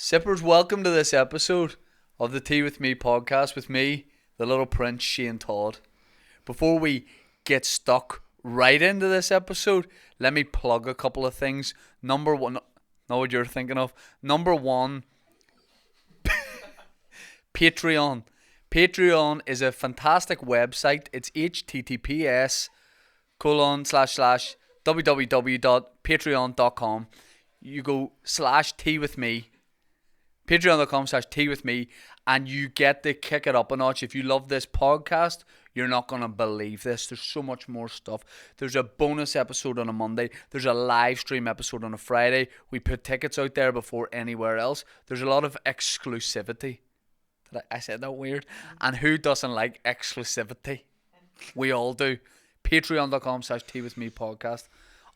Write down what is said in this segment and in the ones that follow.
Sippers, welcome to this episode of the Tea With Me podcast with me, the little prince, Shane Todd. Before we get stuck right into this episode, let me plug a couple of things. Number one, know what you're thinking of. Number one, Patreon. Patreon is a fantastic website. It's https://www.patreon.com. You go /tea with me. Patreon.com/tea with me, and you get to kick it up a notch. If you love this podcast, you're not going to believe this. There's so much more stuff. There's a bonus episode on a Monday. There's a live stream episode on a Friday. We put tickets out there before anywhere else. There's a lot of exclusivity. I said that weird. And who doesn't like exclusivity? We all do. Patreon.com/tea with me podcast.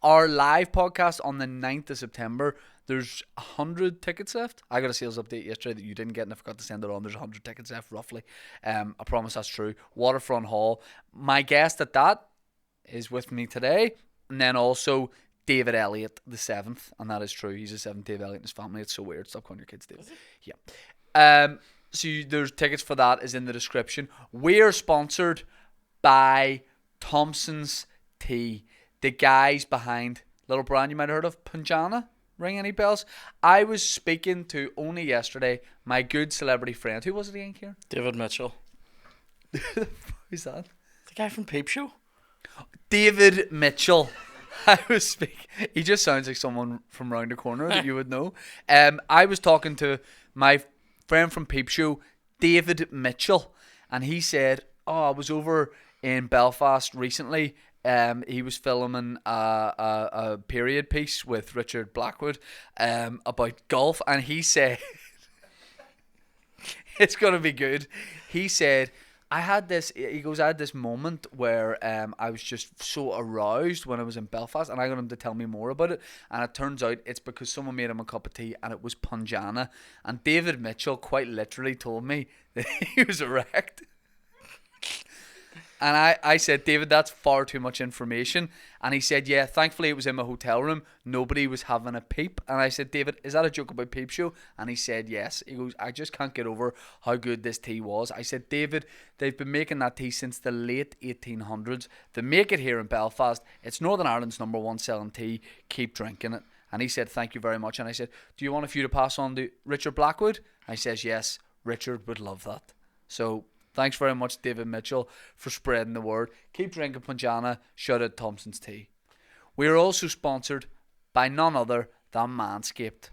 Our live podcast on the 9th of September. There's 100 tickets left. I got a sales update yesterday that you didn't get and I forgot to send it on. There's 100 tickets left roughly. I promise that's true. Waterfront Hall. My guest at that is with me today. And then also David Elliott, the 7th. And that is true. He's the 7th Dave Elliott in his family. It's so weird. Stop calling your kids David. Yeah. There's tickets for that is in the description. We're sponsored by Thompsons Tea. The guys behind little brand you might have heard of, Punjana. Ring any bells? I was speaking to only yesterday my good celebrity friend. Who was it again, Ciaran? David Mitchell. Who's that? The guy from Peep Show. David Mitchell. I was speaking. He just sounds like someone from round the corner that you would know. I was talking to my friend from Peep Show, David Mitchell, and he said, I was over in Belfast recently. He was filming a period piece with Richard Blackwood about golf, and he said it's gonna be good. He said I had this moment where I was just so aroused when I was in Belfast, and I got him to tell me more about it, and it turns out it's because someone made him a cup of tea and it was Punjana, and David Mitchell quite literally told me that he was erect. And I said, David, that's far too much information. And he said, yeah, thankfully it was in my hotel room. Nobody was having a peep. And I said, David, is that a joke about Peep Show? And he said, yes. He goes, I just can't get over how good this tea was. I said, David, they've been making that tea since the late 1800s. They make it here in Belfast. It's Northern Ireland's #1 selling tea. Keep drinking it. And he said, thank you very much. And I said, do you want a few to pass on to Richard Blackwood? And he says, yes, Richard would love that. So thanks very much, David Mitchell, for spreading the word. Keep drinking Punjana. Shout out Thompsons Tea. We are also sponsored by none other than Manskipped.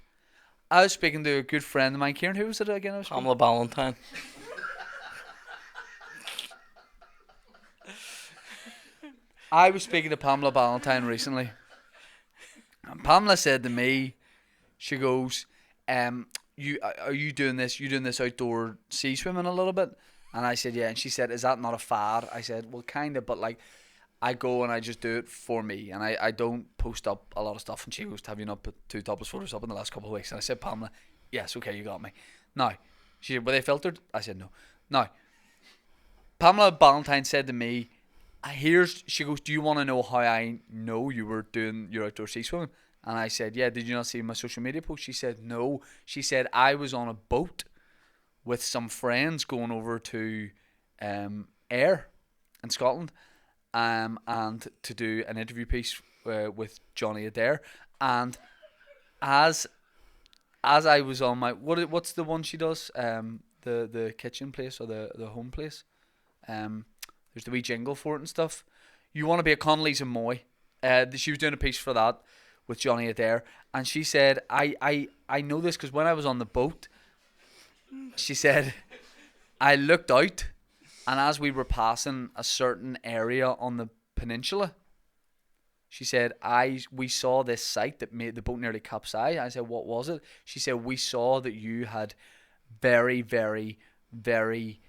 I was speaking to a good friend of mine, Ciaran. Who was it again? Pamela Ballantyne. I was speaking to Pamela Ballantyne recently. And Pamela said to me, she goes, are you doing this? You doing this outdoor sea swimming a little bit? And I said, yeah. And she said, is that not a fad? I said, well, kind of, but like, I go and I just do it for me. And I don't post up a lot of stuff. And she goes, have you not put 2 topless photos up in the last couple of weeks? And I said, Pamela, yes, okay, you got me. Now, she said, were they filtered? I said, no. Now, Pamela Ballantyne said to me, she goes, do you want to know how I know you were doing your outdoor sea swimming? And I said, yeah, did you not see my social media post? She said, no. She said, I was on a boat with some friends going over to Ayr in Scotland and to do an interview piece with Johnny Adair. And as I was on my what's the one she does, the kitchen place or the home place, there's the wee jingle for it and stuff. You want to be a Connolly's and Moy. She was doing a piece for that with Johnny Adair, and she said I know this because when I was on the boat, she said, I looked out, and as we were passing a certain area on the peninsula, she said, we saw this sight that made the boat nearly capsize. I said, what was it? She said, we saw that you had very, very, very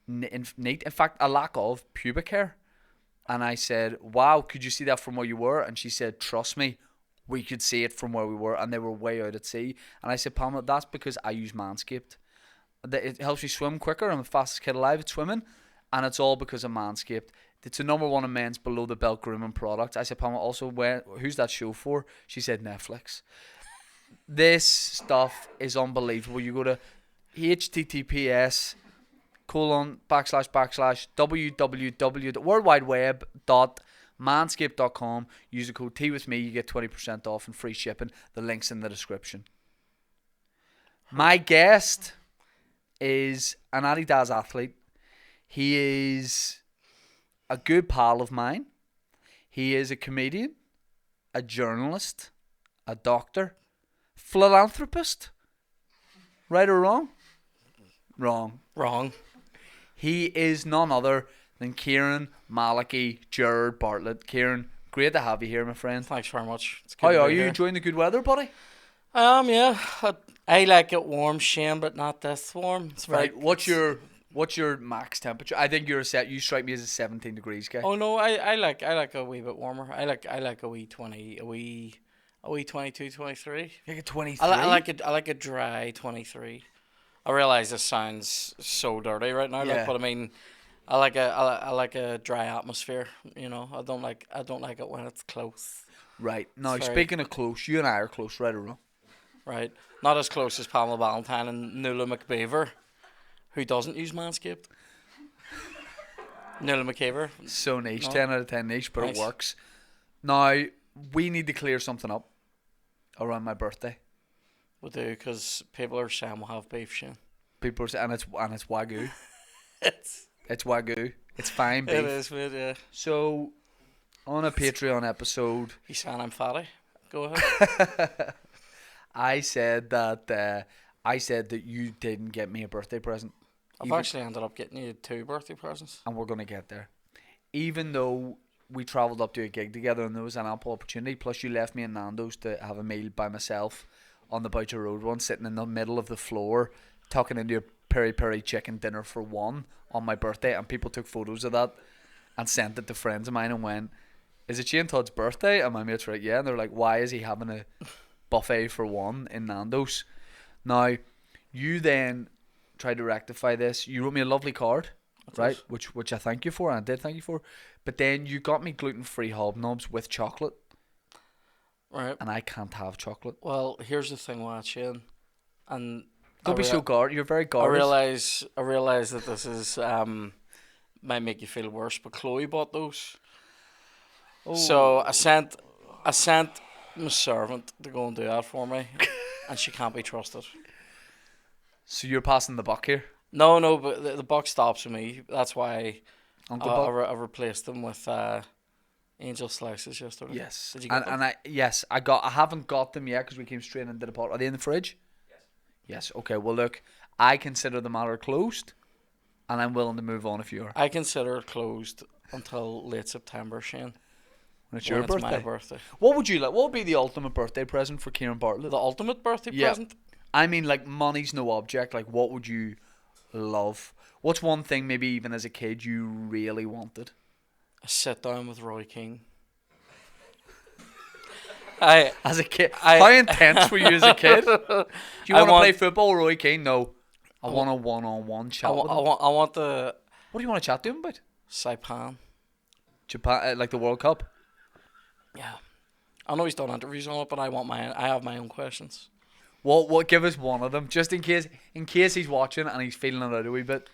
neat, in fact, a lack of pubic hair. And I said, wow, could you see that from where you were? And she said, trust me, we could see it from where we were, and they were way out at sea. And I said, Pamela, that's because I use Manscaped. It helps you swim quicker. I'm the fastest kid alive at swimming, and it's all because of Manscaped. It's the #1 in men's below-the-belt grooming products. I said, Pamela, also, who's that show for? She said, Netflix. This stuff is unbelievable. You go to https://www.worldwideweb.manscaped.com. Use the code teawithme. You get 20% off and free shipping. The link's in the description. My guest is an Adidas athlete. He is a good pal of mine. He is a comedian, a journalist, a doctor, philanthropist. Right or wrong? Wrong. Wrong. He is none other than Ciaran Bartlett. Ciaran, great to have you here, my friend. Thanks very much. It's good How to are be you? here. Enjoying the good weather, buddy? Yeah. I like it warm, Shane, but not this warm. It's Right. very- What's your max temperature? I think you strike me as a 17 degrees guy. Oh no, I like a wee bit warmer. I like a wee 22, 23. Like a 23. I like a dry 23. I realize this sounds so dirty right now, Yeah. but I mean, I like a dry atmosphere. You know, I don't like it when it's close. Right. Now, Sorry. speaking of close, you and I are close, right or wrong? Right, not as close as Pamela Valentine and Nuala McBeaver, who doesn't use Manskipped. Nuala McBeaver. So niche, No. 10 out of 10 niche, but Nice. it works. Now, we need to clear something up around my birthday. We do, because people are saying we'll have beef, Shane. People are saying, and it's Wagyu. It's It's Wagyu. It's fine beef. it is, mate. Yeah. So, on a Patreon episode, He's saying I'm fatty. Go ahead. I said that you didn't get me a birthday present. I've Even- actually ended up getting you 2 birthday presents. and we're going to get there. Even though we travelled up to a gig together and there was an ample opportunity, plus you left me in Nando's to have a meal by myself on the Boucher Road one, sitting in the middle of the floor, tucking into a peri-peri chicken dinner for one on my birthday, and people took photos of that and sent it to friends of mine and went, "Is it Shane Todd's birthday?" And my mates were like, "Yeah," and they're like, "Why is he having a buffet for one in Nando's?" Now, you then tried to rectify this. You wrote me a lovely card, right? Which I thank you for, and I did thank you for. But then you got me gluten-free hobnobs with chocolate, Right. and I can't have chocolate. Well, here's the thing, with Shane, and Don't be so guard. You're very I guarded. realize that this is might make you feel worse, but Chloe bought those. So I sent my servant to go and do that for me, and she can't be trusted. So you're passing the buck here, No, but the buck stops with me. That's why Uncle I Buck. replaced them with angel slices yesterday. Yes, Did you get them? I haven't got them yet because we came straight into the pot. Are they in the fridge? Yes. Okay. Well, look, I consider the matter closed, and I'm willing to move on if you are. I consider it closed until late September, Shane. When it's when your it's birthday. my birthday. What would you like? What would be the ultimate birthday present for Ciaran Bartlett? The ultimate birthday Yeah. present? I mean, like, money's no object. Like, what would you love? What's one thing, maybe even as a kid, you really wanted? A sit down with Roy Keane. As a kid? How intense were you as a kid? Do you want to play football, Roy Keane? No. I want a one-on-one chat with him. I want the What do you want to chat to him about? Saipan. Japan, like the World Cup? Yeah. I know he's done interviews on it, but I have my own questions. What? Give us one of them, just in case he's watching and he's feeling it out a wee bit.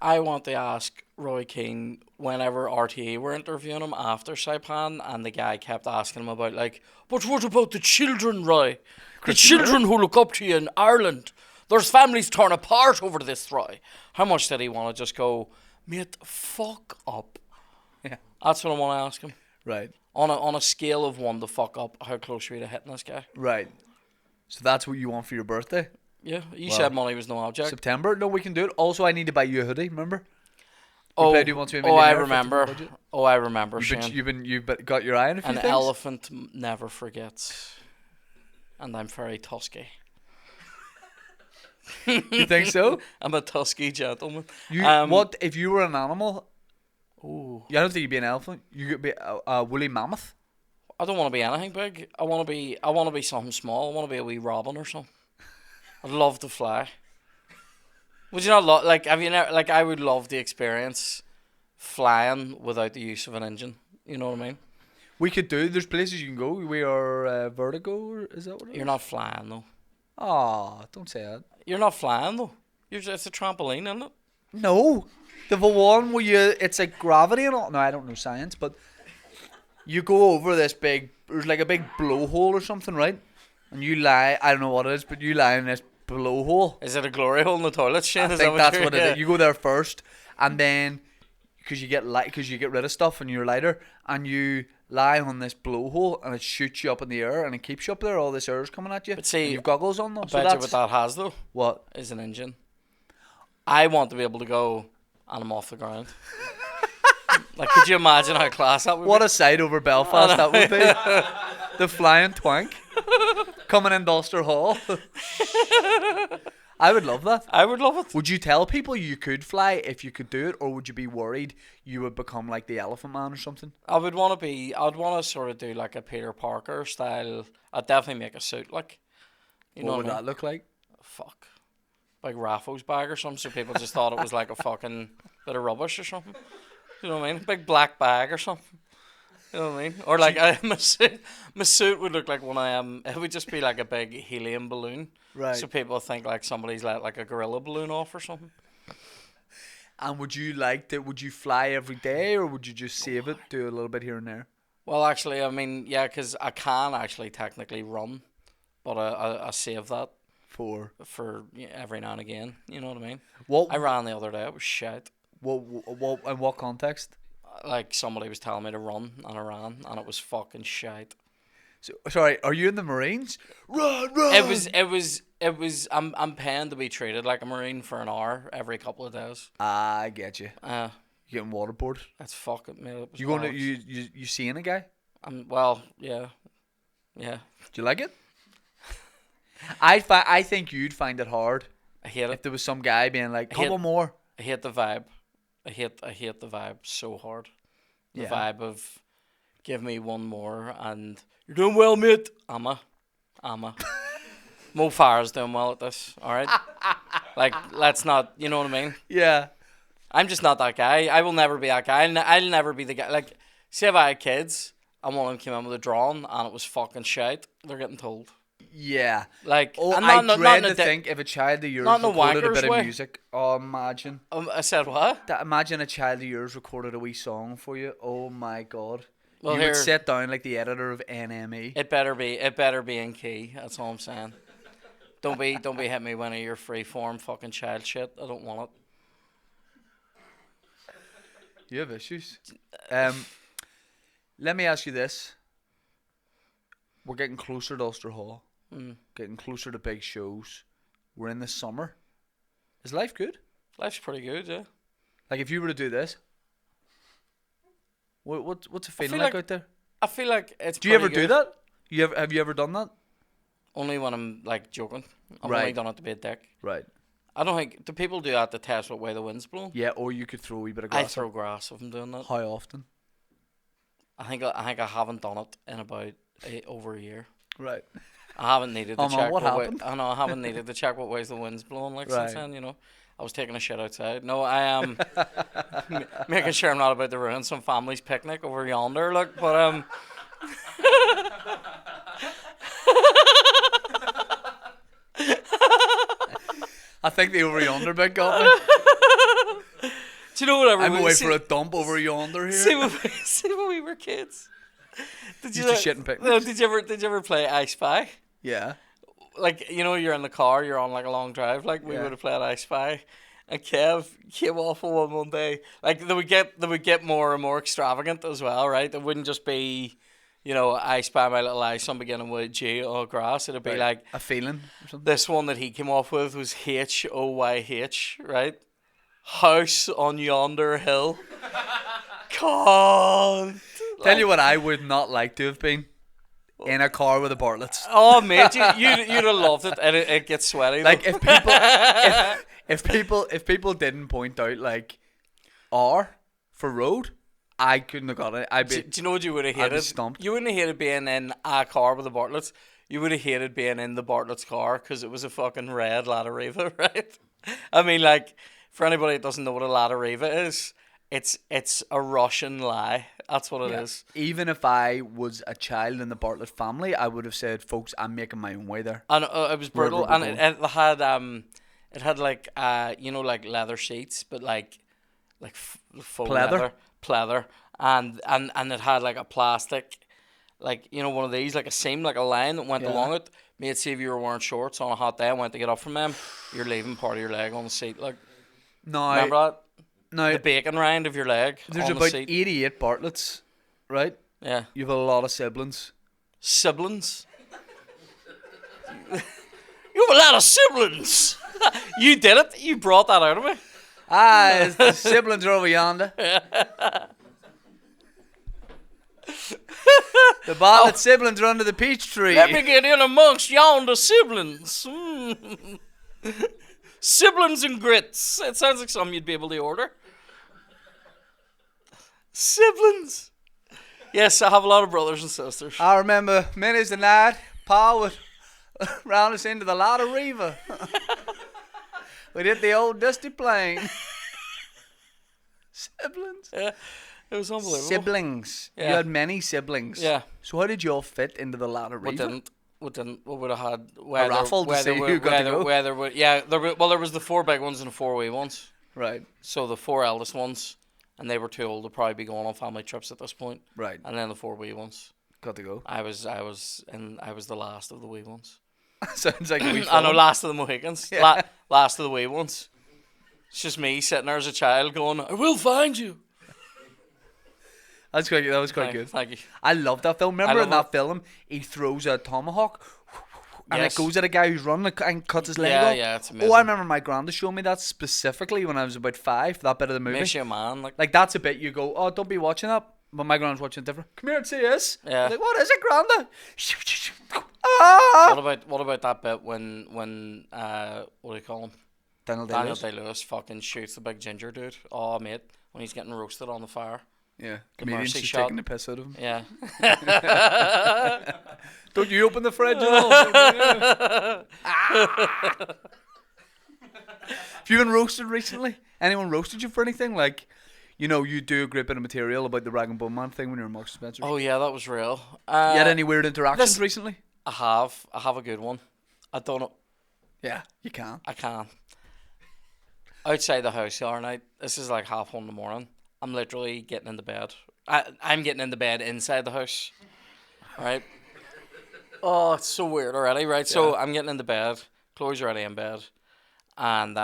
I want to ask Roy Keane whenever RTA were interviewing him after Saipan, and the guy kept asking him about, like, but what about the children, Roy? The children who look up to you in Ireland. There's families torn apart over this, Roy. How much did he want to just go, mate, fuck up? Yeah. That's what I want to ask him. Right. On a scale of 1 to fuck up, how close are you to hitting this guy? Right. So that's what you want for your birthday? Yeah, you Well, said money was no object. September? No, we can do it. Also, I need to buy you a hoodie. Remember? Oh, played Who Wants to Be a I Millionaire, 50 remember. budget. Oh, I remember, You've Shane. got your eye on a few An things. elephant never forgets. And I'm very tusky. You think so? I'm a tusky gentleman. What if you were an animal? Ooh. I don't think you'd be an elephant. You could be a woolly mammoth. I don't want to be anything big. I want to be something small. I want to be a wee robin or something. I'd love to fly. Would you not love, like, have you never, like, I would love the experience flying without the use of an engine. You know what I mean? We could do. There's places you can go. We are Vertigo. Is that what it is? You're not flying though. Oh, don't say that. You're not flying though. It's a trampoline, isn't it? No, the one where it's like gravity and all. No, I don't know science, but you go over this big. There's like a big blowhole or something, right? And you lie. I don't know what it is, but you lie in this blowhole. Is it a glory hole in the toilet? Shane? I think that's what it is. You go there first, and then because you get rid of stuff and you're lighter, and you lie on this blowhole, and it shoots you up in the air, and it keeps you up there. All this air is coming at you. But see, and you've goggles on though. I So bet you that's what that has though. what. Is an engine. I want to be able to go, and I'm off the ground. Like, could you imagine how class that would What be? a sight over Belfast that would be. The flying twank coming in Ulster Hall. I would love that. I would love it. Would you tell people you could fly if you could do it, or would you be worried you would become like the Elephant Man or something? I'd want to sort of do like a Peter Parker style. I'd definitely make a suit, like. You know What what would I mean? that look like? Fuck. Like Raffles bag or something, so people just thought it was like a fucking bit of rubbish or something. You know what I mean? Big black bag or something. You know what I mean? Or like my suit would look like one I am. It would just be like a big helium balloon. Right. So people think like somebody's let like a gorilla balloon off or something. And would you fly every day, or would you just save it, do a little bit here and there? Well, actually, I mean, yeah, because I can actually technically run, but I save that For every now and again. You know what I mean? what? I ran the other day. It was shit. What? In what context? Like somebody was telling me to run, and I ran, and it was fucking shite. So, sorry, are you in the Marines? Run, run. It was. I'm paying to be treated like a Marine for an hour every couple of days. I get you. You You getting waterboarded? that's fucking me. It was You going to bollocks. you seeing a guy? Well, yeah. Do you like it? I think you'd find it hard I hate if it. there was some guy being like, couple more. I hate the vibe. I hate the vibe so hard. The Yeah. vibe of give me one more and you're doing well, mate. I'm a. Mo Farah's doing well at this. All right. Like, let's not. You know what I mean? Yeah. I'm just not that guy. I will never be that guy. I'll never be the guy. Like, say if I had kids and one of them came in with a drawing and it was fucking shite, they're getting told. Yeah. Like, Oh, and I not dread in a to think if a child of yours not in a recorded a wanker's bit of way. music. Oh, imagine. I said what? Imagine a child of yours recorded a wee song for you. Oh my God. Well, you here- would sit down like the editor of NME. It better be in key. That's all I'm saying. Don't be hitting me with any of your free form fucking child shit. I don't want it. You have issues. Let me ask you this. We're getting closer to Ulster Hall. Getting closer to big shows. We're in the summer. Is life good? Life's pretty good, yeah. Like if you were to do this, what's it feeling feel like like- out there? I feel like it's. Do you ever pretty do good. that? Have you ever done that? Only when I'm like joking. I've Right. only done it to be a dick. Right. I don't think do people do that to test what way the wind's blowing. Yeah, or you could throw a wee bit of I grass. throw grass if I'm doing that. How often? I think I haven't done it in about over a year. Right. I haven't needed to Oh, man, check what way, happened? I know I haven't needed to check what ways the wind's blowing like Right. since then. You know, I was taking a shit outside. No, I am making sure I'm not about to ruin some family's picnic over yonder. Look, but I think the over yonder bit got me. do you know whatever? I'm away for a dump over yonder here. See when we were kids. Did Used to shit in picnics. No, did you ever play I Spy? Yeah. Like, you know, you're in the car, you're on like a long drive, like we Yeah. would have played I Spy. And Kev came off of one day. Like they would get more and more extravagant as well, right? It wouldn't just be, you know, I Spy My Little Eye, some beginning with G or grass. It'd be Right. like A feeling or something. this one that he came off with was HOYH, right? House on yonder hill. God. Tell you what, I would not like to have been in a car with the Bartletts. Oh mate, you'd have loved it, and it gets sweaty. Like though. if people didn't point out like R for road, I couldn't have got it. do you know what you would have I'd be hated? stumped. You wouldn't have hated being in a car with the Bartletts. You would have hated being in the Bartlett's car because it was a fucking red Ladariva, right? I mean, like, for anybody that doesn't know what a Ladariva is, It's a Russian lie. That's what it is. Even if I was a child in the Bartlett family, I would have said, "Folks, I'm making my own way there." And it was brutal. Wherever And we're it had like like leather seats, but like faux Pleather? pleather, and it had like a plastic, like one of these, like a seam, like a line that went Yeah. along it. Made say if you were wearing shorts on a hot day and went to get up from them, you're leaving part of your leg on the seat. Like, Now, remember that? now The bacon rind of your leg there's on the about seat. 88 Bartletts, right? Yeah. You have a lot of siblings. Siblings. You have a lot of siblings. You did it. You brought that out of me. The siblings are over yonder. The Bartlett siblings are under the peach tree. Let me get in amongst yonder siblings. Siblings and grits. It sounds like something you'd be able to order. Siblings. Yes, I have a lot of brothers and sisters. I remember many's the night Pa would round us into the Lotta River. We'd hit the old dusty plain. Siblings. Yeah, it was unbelievable. Siblings. Yeah. You had many siblings. Yeah. So how did you all fit into the Lotta River? We would have had A raffle to see who got to go? there was the 4 big ones and the 4 wee ones. Right. So the 4 eldest ones, and they were too old to probably be going on family trips at this point. Right. And then the 4 wee ones. Got to go. I was the last of the wee ones. Sounds like a wee I know, film. last of the Mohicans. Yeah. Last of the wee ones. It's just me sitting there as a child going, I will find you. That was quite good. Thank you. I love that film. Remember in love that film, he throws a tomahawk and Yes. it goes at a guy who's running and cuts his leg Yeah, off. yeah, it's Oh, amazing. I remember my granda showing me that specifically when I was about 5, that bit of the movie. Makes you a man. Like, that's a bit you go, oh, don't be watching that. But my grandma's watching it different. Come here and see this. Yeah. Like, what is it, granda? Ah! What about that bit when what do you call him? Daniel Daniel Day-Lewis. Day-Lewis fucking shoots the big ginger dude. Oh, mate, when he's getting roasted on the fire. Yeah. The Comedians mercy just shot. taking the piss out of him. Yeah. Don't you open the fridge at all? Have you been roasted recently? Anyone roasted you for anything? Like, you do a great bit of material about the Rag and Bone Man thing when you're in Marks and Spencer. Oh yeah, that was real. You had any weird interactions this- recently? I have a good one. I don't know. Yeah, you can. I can. Outside the house the other night. This is like 1:30 in the morning. I'm literally getting into bed. I'm getting into bed inside the house. Right? Oh, it's so weird already, right? So I'm getting into bed. Chloe's already in bed. And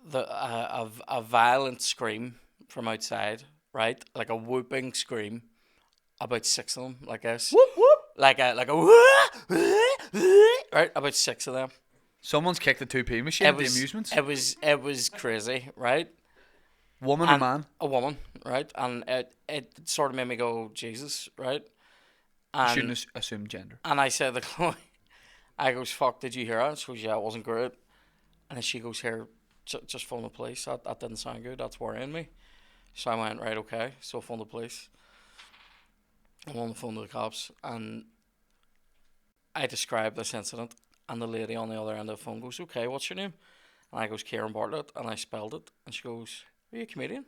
a violent scream from outside, right? Like a whooping scream. About 6 of them, like this. Whoop, whoop. Like a right? About 6 of them. Someone's kicked the 2p machine at the amusements. It was crazy, right? Woman or man? A woman, right? And it sort of made me go, Jesus, right? You And shouldn't assume gender. and I said to Chloe, I goes, fuck, did you hear that? She goes, yeah, it wasn't great. And then she goes, here, just phone the police. That didn't sound good. That's worrying me. So I went, right, okay. So phone the police. I'm on the phone to the cops, and I described this incident, and the lady on the other end of the phone goes, okay, what's your name? And I goes, Ciaran Bartlett, and I spelled it, and she goes, are you a comedian?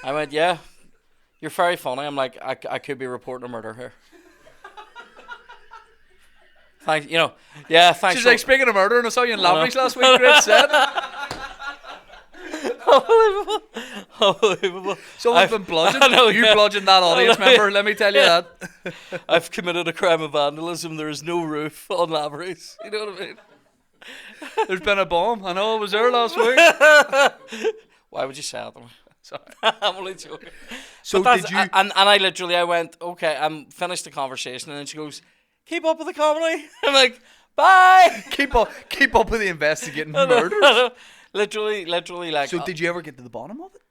I went, yeah, you're very funny. I'm like, I could be reporting a murder here. Thanks, yeah, thanks. She's like, speaking of murder, and I saw you in Lavery's last week, great set. Unbelievable. Someone's been bludgeoned. I know, You yeah. bludgeoned that audience member, let me tell you that. I've committed a crime of vandalism. There is no roof on Lavery's. You know what I mean? There's been a bomb. I know, I was there last week. Why would you say that to me? Sorry. I'm only joking. So But did you... And I went, okay, I'm finished the conversation, and then she goes, keep up with the comedy. I'm like, bye. keep up with the investigating murders. Literally, like. So did you ever get to the bottom of it?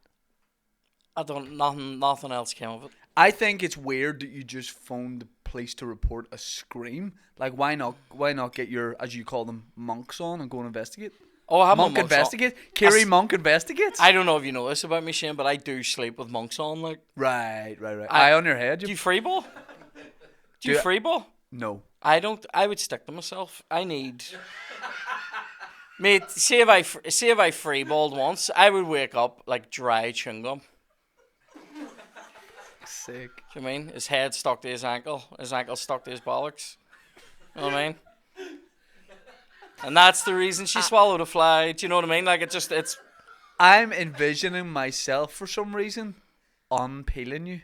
Nothing else came of it. I think it's weird that you just phoned the police to report a scream. Like, why not get your, as you call them, monks on and go and investigate? Oh, I have Monk my monks investigate? on. Kiri Monk investigates? I don't know if you know this about me, Shane, but I do sleep with monks on. Like, Right. Eye on your head. do you freeball? Do you Do- freeball? No. I don't. I would stick to myself. I need. Mate, see if I freeballed once, I would wake up like dry chewing gum. Sick. Do you know what I mean? His head stuck to his ankle stuck to his bollocks. You know what I mean? And that's the reason she swallowed a fly. Do you know what I mean? Like it's. I'm envisioning myself for some reason unpeeling you.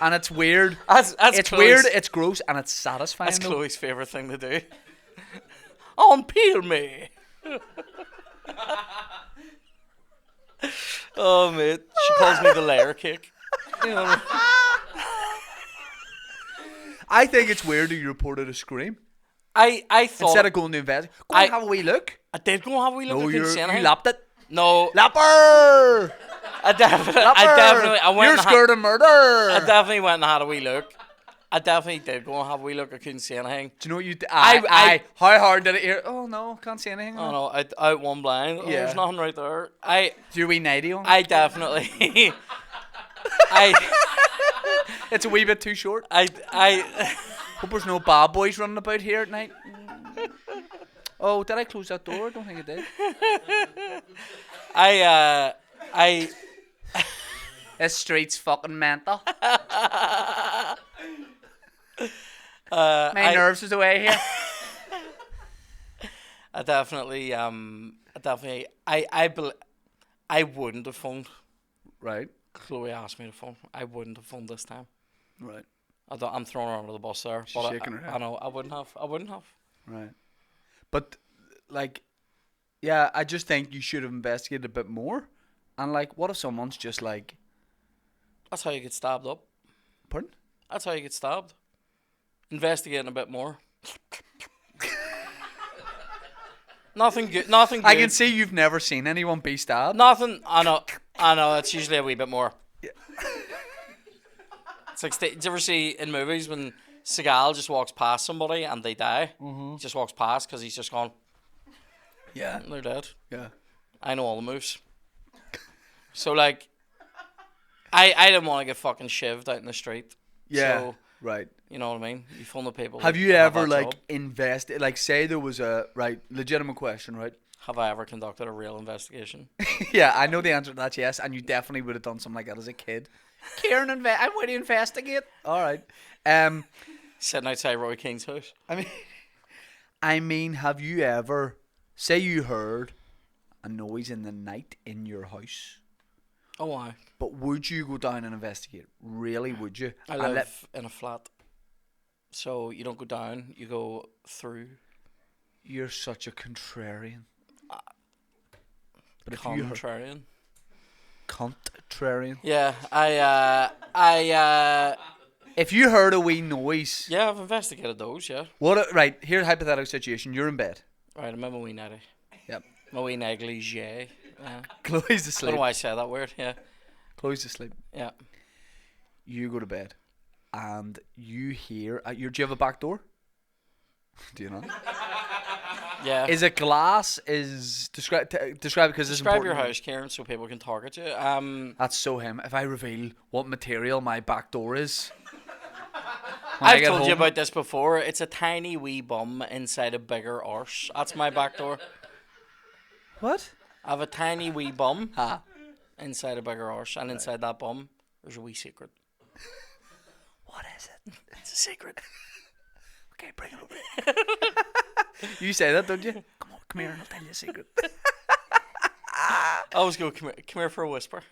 And it's weird. That's it's Chloe's, weird, it's gross, and it's satisfying. That's though. Chloe's favourite thing to do. Unpeel me. Oh, mate. She calls me the layer cake. You know what I mean? I think it's weird that you reported a scream. I thought... Instead of going to investigate. Go and have a wee look. I did go and have a wee look. No, I couldn't see you anything. lapped it. No. Lapper! I definitely... You're scared of murder! I definitely went and had a wee look. I definitely did go and have a wee look. I couldn't see anything. Do you know what you did? How hard did it hear? Oh no, can't see anything. Oh no, out one blind. Oh, Yeah. there's nothing right there. Do your wee nightie on? I definitely... It's a wee bit too short. I Hope there's no bad boys running about here at night. Oh, did I close that door? I don't think I did. This street's fucking mental. My nerves is away here. I wouldn't have phoned. Right. Chloe asked me to phone. I wouldn't have phoned this time. Right. I'm throwing her under the bus there. She's shaking her head. I know. I wouldn't have. Right. But, like, yeah, I just think you should have investigated a bit more. And, like, what if someone's just like... That's how you get stabbed up. Pardon? That's how you get stabbed. Investigating a bit more. Nothing good. Nothing good. I can see you've never seen anyone be stabbed. Nothing. I know. It's usually a wee bit more. Yeah. It's like, do you ever see in movies when Seagal just walks past somebody and they die? Mm-hmm. He just walks past because he's just gone. Yeah. And they're dead. Yeah. I know all the moves. So, like, I didn't want to get fucking shivved out in the street. Yeah. So, right. you know what I mean? You phone the people. Have that you have ever, that like, job. invested... Like, say there was a... Right, legitimate question, right? Have I ever conducted a real investigation? Yeah, I know the answer to that, yes. And you definitely would have done something like that as a kid. Ciaran, I'm going to investigate. All right. Sitting outside Roy King's house. I mean, have you ever... Say you heard a noise in the night in your house. Oh, why? But would you go down and investigate? Really, would you? I live in a flat. So you don't go down, you go through. You're such a contrarian. But Contrarian. Contrarian. Yeah, If you heard a wee noise... Yeah, I've investigated those, yeah. Right, here's a hypothetical situation. You're in bed. Right, I'm in my wee nightie. Yep. My wee negligee. Chloe's I asleep. don't know why I say that word, yeah. Chloe's asleep. Yeah. You go to bed. And you hear... do you have a back door? Do you not? Yeah. Is it glass? Describe it because it's Describe important. your house, Ciaran, so people can target you. That's so him. If I reveal what material my back door is... I've told you about this before. It's a tiny wee bum inside a bigger arse. That's my back door. What? I have a tiny wee bum inside a bigger arse, and inside that bum, there's a wee secret. What is it? It's a secret. Okay, bring it over here. You say that, don't you? Come here and I'll tell you a secret. I always go, come here for a whisper.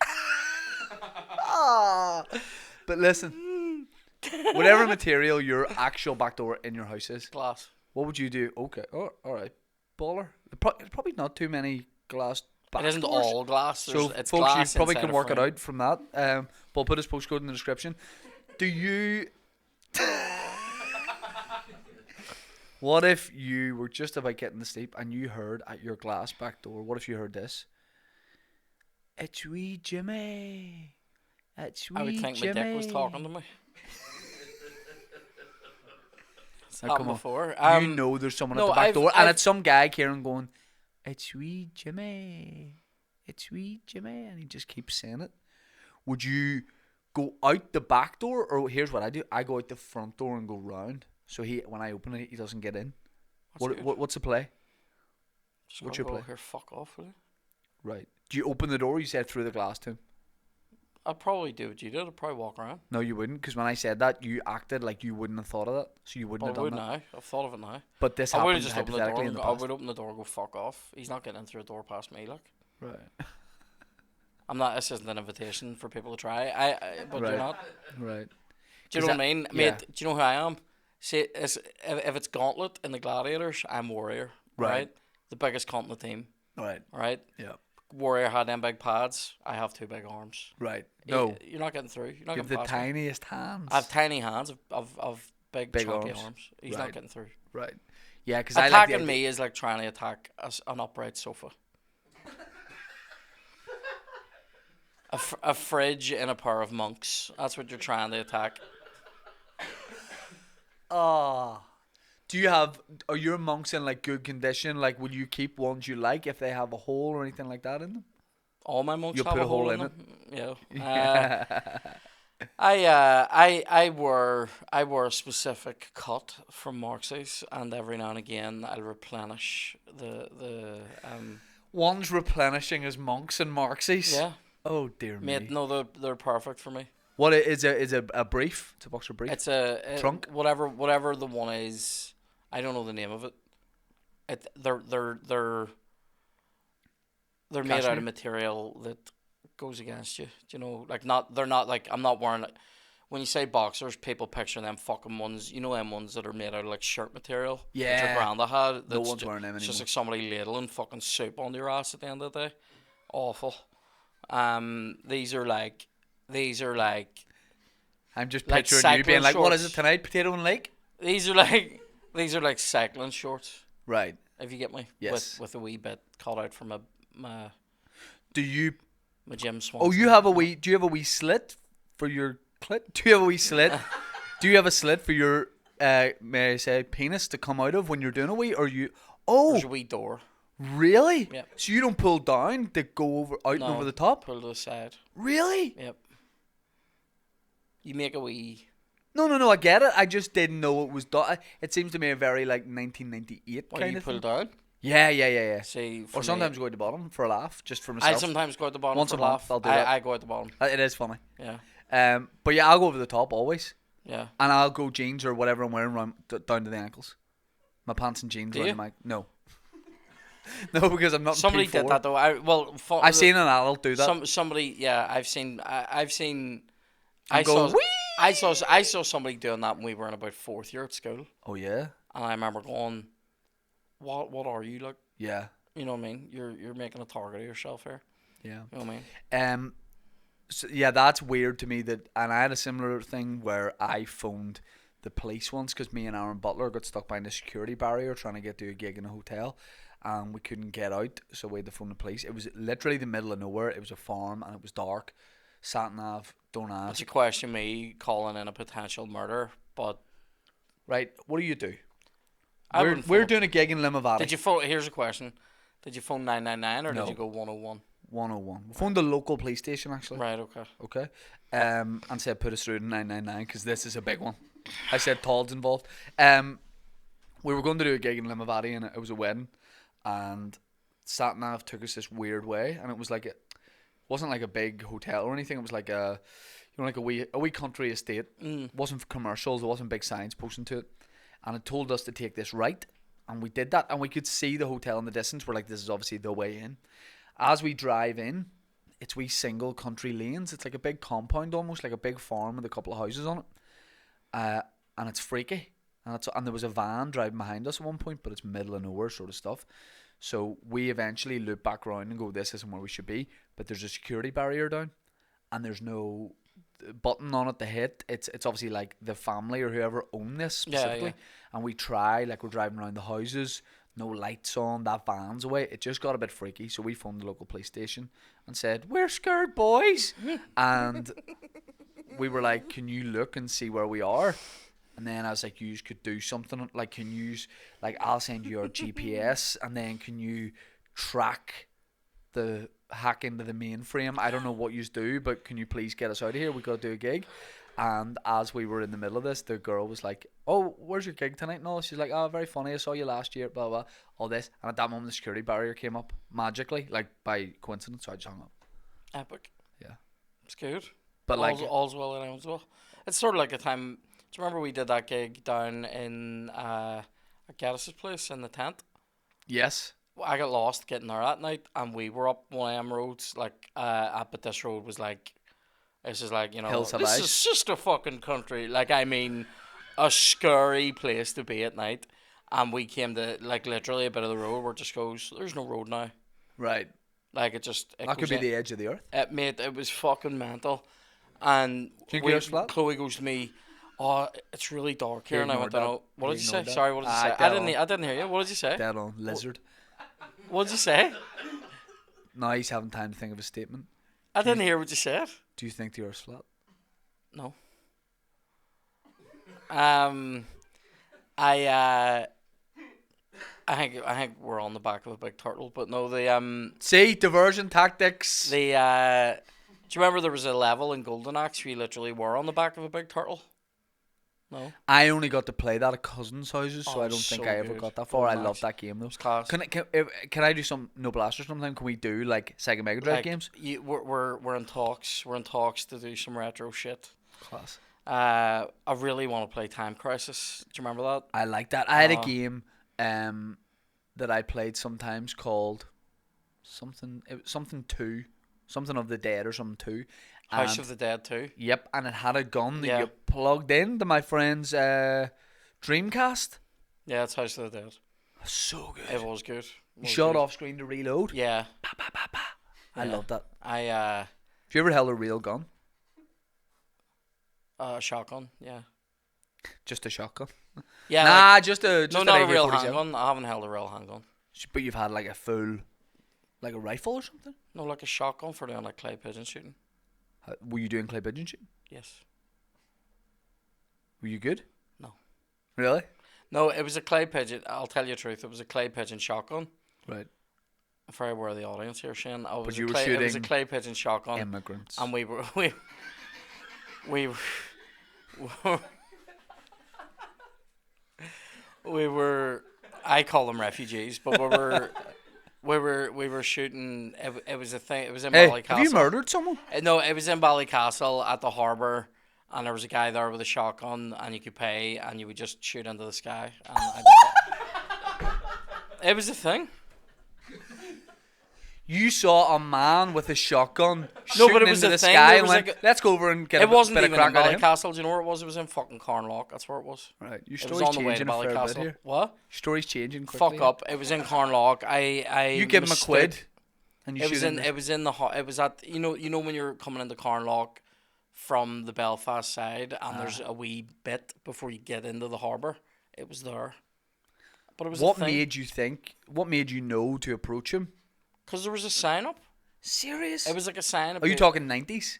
But listen, whatever material your actual back door in your house is, Glass. what would you do? Okay, all right, baller. There's probably not too many glass back It isn't doors. all glass. So, It's folks, glass you probably inside can a work it frame. out from that. We'll put his postcode in the description. Do you... What if you were just about getting to sleep and you heard at your glass back door, what if you heard this? It's wee Jimmy. It's wee Jimmy. I would think my dick was talking to me. It's Now, happened come on. before. You know there's someone at no, the back door and I've- it's some guy, Ciaran, going, it's wee Jimmy. It's wee Jimmy. And he just keeps saying it. Would you go out the back door, or here's what I do: I go out the front door and go round. So when I open it, he doesn't get in. That's good. What's the play? Just What's gotta your go play? here, fuck off, will you? Right. Do you open the door? You said through the glass to him. I'd probably do what you did. I'd probably walk around. No, you wouldn't, because when I said that, you acted like you wouldn't have thought of that, so you wouldn't But I have done would that. now. I've thought of it now. But this I would have happened just opened the door. hypothetically in the I past. would open the door and go fuck off. He's not getting in through a door past me, like. Right. I'm not. This isn't an invitation for people to try. But Right. you're not. Right. Do you know what I mean, mate? yeah. Do you know who I am? See, if it's Gauntlet in the Gladiators, I'm Warrior. Right. The biggest cunt in the team. Right. Right. Yeah. Warrior had them big pads. I have 2 big arms. Right. No. You're not getting through. You're not You have getting the past me. tiniest hands. I have tiny hands of big chunky arms. arms. He's Right. not getting through. Right. Yeah, because I like Attacking the me is like trying to attack an upright sofa. A fridge and a pair of monks. That's what you're trying to attack. Ah. Are your monks in like good condition? Like, will you keep ones you like if they have a hole or anything like that in them? All my monks You'll have put a hole in it. them. Yeah. I wear a specific cut from Marxie's, and every now and again I'll replenish the One's replenishing as monks and Marxies. yeah. Oh dear me. Mate, no, they're perfect for me. What is a brief? It's a boxer brief. It's a Trunk? whatever the one is. I don't know the name of it. They're made out Cashmere? of material that goes against you. Do you know, like they're not like I'm not wearing it. When you say boxers, people picture them fucking ones. You know them ones that are made out of like shirt material. That your Yeah. granda had. No That's one's wearing them It's just anymore. like somebody ladling fucking soup onto your ass at the end of the day. Awful. These are like. I'm just like picturing you being cycling like, "What is shorts. it tonight? Potato and lake?" These are like cycling shorts. Right. If you get me. Yes. With a wee bit cut out from my Do you? Jim Swanson. Oh, you have a wee. Do you have a wee slit for your clit? Do you have a wee slit? Do you have a slit for your may I say penis to come out of when you're doing a wee? Or you? Oh, There's a wee door. really? Yep. So you don't pull down to go out and No, over the top? pull to the side. Really? Yep. You make a wee. No. I get it. I just didn't know it was done. It seems to me a very like 1998 What kind you of pull thing. down? Yeah. See, Or sometimes go at the bottom for a laugh, just for I myself. sometimes go at the bottom Once for a a month, laugh. I'll do that. I go at the bottom. It is funny. Yeah. But yeah, I'll go over the top always, Yeah. and I'll go jeans or whatever I'm wearing down to the ankles. My pants and jeans Do around you? the mic. No. No, because I'm not. in Somebody P4. did that though. I've seen an adult do that. Somebody. Yeah. I've seen. And I go, saw. "Whee!" I saw somebody doing that when we were in about 4th year at school, Oh yeah. and I remember going, "What are you like?" Yeah. You know what I mean? You're making a target of yourself here. Yeah. You know what I mean? So, yeah, that's weird to me. And I had a similar thing where I phoned the police once because me and Aaron Butler got stuck behind a security barrier trying to get to a gig in a hotel, and we couldn't get out, so we had to phone the police. It was literally the middle of nowhere. It was a farm and it was dark. Sat nav, don't But ask. you question me calling in a potential murder, but Right, what do you do? I We're wouldn't phone. doing a gig in Limavady. Did you phone? Here's a question: Did you phone 999 or No. did you go 101? 101. We phoned the local police station actually. Right. Okay. Okay. And said put us through to 999 because this is a big one. I said Todd's involved. We were going to do a gig in Limavady and it was a wedding, and sat nav took us this weird way, and it was like it wasn't like a big hotel or anything. It was like a like a wee country estate. It wasn't commercials. There wasn't big signs posting to it, and it told us to take this right, and we did that, and we could see the hotel in the distance. We're like, this is obviously the way in. As we drive in, it's wee single country lanes. It's like a big compound, almost like a big farm with a couple of houses on it, and it's freaky. And there was a van driving behind us at one point, but it's middle of nowhere sort of stuff. So we eventually loop back around and go, this isn't where we should be. But there's a security barrier down, and there's no button on it to hit. It's obviously like the family or whoever own this specifically. Yeah. And we try, like we're driving around the houses, no lights on, that van's away. It just got a bit freaky. So we phoned the local police station and said, we're scared, boys. And we were like, can you look and see where we are? And then I was like, you could do something, like, can you, like, I'll send you your GPS, and then can you track the hack into the mainframe? I don't know what you do, but can you please get us out of here? We got to do a gig. And as we were in the middle of this, the girl was like, "Oh, where's your gig tonight?" And all. She's like, "Oh, very funny. I saw you last year." Blah blah. All this, and at that moment, the security barrier came up magically, like by coincidence. So I just hung up. Epic. Yeah. It's good. But like, all's well and ends well. It's sort of like a time. Do you remember we did that gig down in at Gaddis's place in the tent? yes, I got lost getting there that night, and we were up one of them roads. Like, but this road was like, this is like, Hill this Savage. is just a fucking country. Like, I mean, a scary place to be at night. And we came to like literally a bit of the road where it just goes, there's no road now. right. Like it just That could be the edge of the earth. Mate, it was fucking mental. And Chloe goes to me, "Oh, it's really dark here." And I went, "Oh, what did you say?" Sorry, what did you say? I didn't hear you. What did you say? Dead on. Lizard. What did you say? Now he's having time to think of a statement. I didn't hear what you said. Do you think the earth's flat? No. I think we're on the back of a big turtle, but no, See, diversion tactics. do you remember there was a level in Golden Axe where you literally were on the back of a big turtle? No. I only got to play that at cousins' houses, so Oh, I don't think so I ever good. got that far. I Golden love Axe. that game though. Class. Can I do some No Blaster sometime? Can we do like Sega Mega Drive games? We're in talks. We're in talks to do some retro shit. Class. I really want to play Time Crisis. Do you remember that? I like that. I had a game that I played sometimes called something 2, something of the Dead or something 2. House of the Dead 2. Yep, and it had a gun that Yeah. you plugged into my friend's Dreamcast. Yeah, it's House of the Dead. So good. It was good. You shot off screen to reload. Yeah. I love that. I Have you ever held a real gun? shotgun. Yeah. Just a shotgun? Yeah. Nah, like, just a no, not a real AK-47. handgun. I haven't held a real handgun. But you've had like a full, like a rifle or something? No, like a shotgun for doing like clay pigeon shooting. Were you doing clay pigeon shooting? Yes. Were you good? No. Really? No, it was a clay pigeon. I'll tell you the truth. It was a clay pigeon shotgun. Right. I'm very aware of the audience here, Shane. It was you were it was a shooting clay pigeon shotgun. Immigrants. And we were we were I call them refugees, but we were shooting. It was a thing. It was in Ballycastle. Have you murdered someone? No, it was in Ballycastle at the harbour, and there was a guy there with a shotgun, and you could pay, and you would just shoot into the sky. And I did that. It was a thing. You saw a man with a shotgun No, shooting but it was into a the thing. sky There and was went, like let's go over and get It a wasn't bit of even in crack out of him. Ballycastle. Do you know where it was? It was in fucking Carnlough. That's where it was. Right, your It was story's on the way to changing a fair bit Ballycastle. here. What? Your story's changing quickly. Fuck up! It was in Carnlough. I You give him a mistook- quid, and you It shoot was him. in. It was in the. It was at. You know when you're coming into Carnlough from the Belfast side, and there's a wee bit before you get into the harbour. It was there. But it was What a thing. made you think? What made you know to approach him? Because there was a sign up. Serious? It was like a sign up. Are you talking 90s?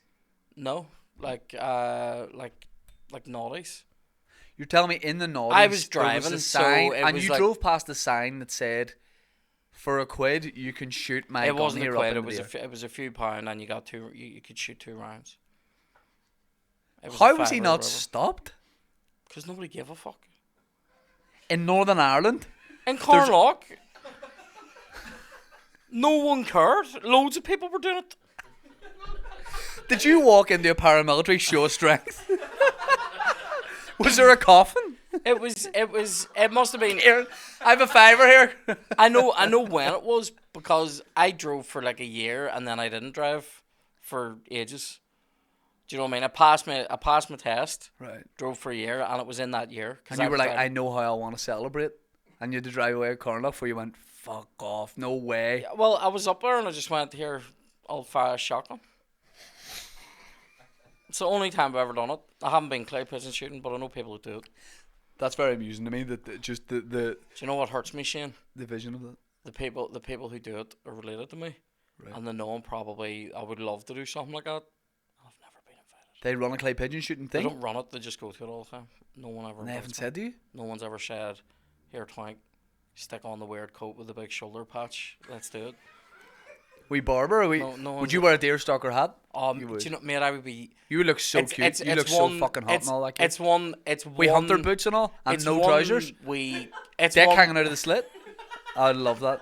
No, like noughties. You're telling me in the noughties I was there driving, a so sign, it and was you like- drove past a sign that said, "For a quid, you can shoot my It gun wasn't here a up quid. into It was the air." it was a few pound, and you got two. You could shoot 2 rounds. How was he not stopped? Because nobody gave a fuck. In Northern Ireland? In Carnlough, no one cared. Loads of people were doing it. Did you walk into a paramilitary show of strength? Was there a coffin? It must have been. Ciaran, I have a fiver here. I know when it was because I drove for like a year and then I didn't drive for ages. Do you know what I mean? I passed my test. Right. Drove for a year and it was in that year. And you were like, I know how I want to celebrate. And you had to drive away to Carnlough where you went, fuck off, no way. Yeah, well, I was up there and I just went, here, I'll fire a shotgun. It's the only time I've ever done it. I haven't been clay pigeon shooting, but I know people who do it. That's very amusing to me, that just the Do you know what hurts me, Shane? the vision of that. The people who do it are related to me. Right. And they know I'm probably, I would love to do something like that. I've never been invited. They run a clay pigeon shooting They thing? don't run it, they just go to it all the time. No one ever And they haven't invites me. said to you? No one's ever said, here, Twank, stick on the weird coat with the big shoulder patch. Let's do it. We barber? No Would you wear a deerstalker hat? You do would. you know, mate? I would be. You would look so cute. You look so fucking hot and all that. Kid. It's one. It's We one. hunter boots and all, and It's no one trousers. It's Dick one, hanging out of the slit. I'd love that.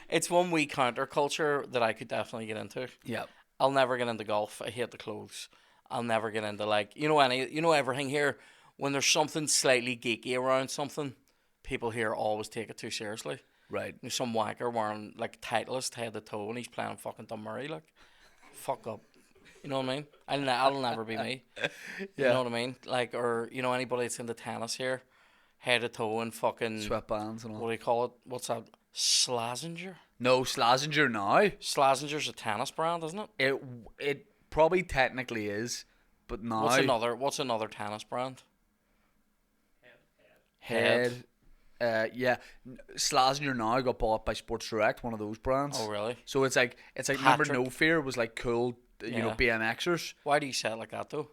It's one wee counterculture that I could definitely get into. Yeah. I'll never get into golf. I hate the clothes. I'll never get into everything here. When there's something slightly geeky around something, people here always take it too seriously. Right. There's some wanker wearing like Titleist head to toe and he's playing fucking Dunmurray like, fuck up. You know what I mean? I'll never be me. You know what I mean? Like, or anybody that's into tennis here, head to toe and fucking sweatbands and all. What do you call it? What's that? Slazenger? No, Slazenger now. Slazenger's a tennis brand, isn't it? It probably technically is, but now. What's another tennis brand? Head. Yeah, Slazenger now got bought by Sports Direct, one of those brands. Oh really? So it's like remember No Fear was like cool, Yeah. BMXers. Why do you say it like that though?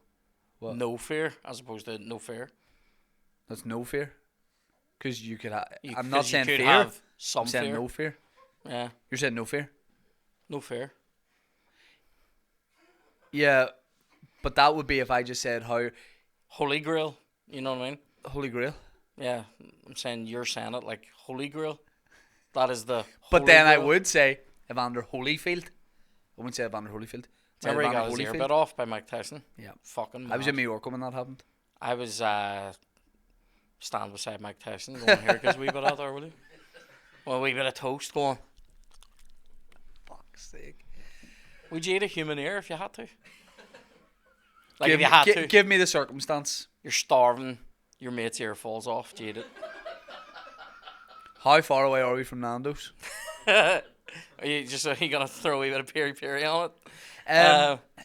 What? No fear as opposed to no fear. That's No Fear. Because you could have. I'm 'Cause not you saying could fear. have some I'm saying fear. no fear. Yeah, You're saying no fear. no fear. Yeah, but that would be if I just said how Holy Grail. You know what I mean? Holy Grail. Yeah, I'm saying you're saying it like Holy Grail. That is the. But Holy then I Grail. would say Evander Holyfield. I wouldn't say Evander Holyfield. Say Remember he Evander got his ear Holyfield. bit off by Mike Tyson? Yeah. Fucking. I was in mad. Mallorca when that happened. I was standing beside Mike Tyson going, here goes a wee bit out there, will you? Well, a wee bit of toast going. Fuck's sake. Would you eat a human ear if you had to? Like if you had to. Give me the circumstance. You're starving, your mate's ear falls off, do you eat it? How far away are we from Nando's? Are you gonna throw a wee bit of peri peri on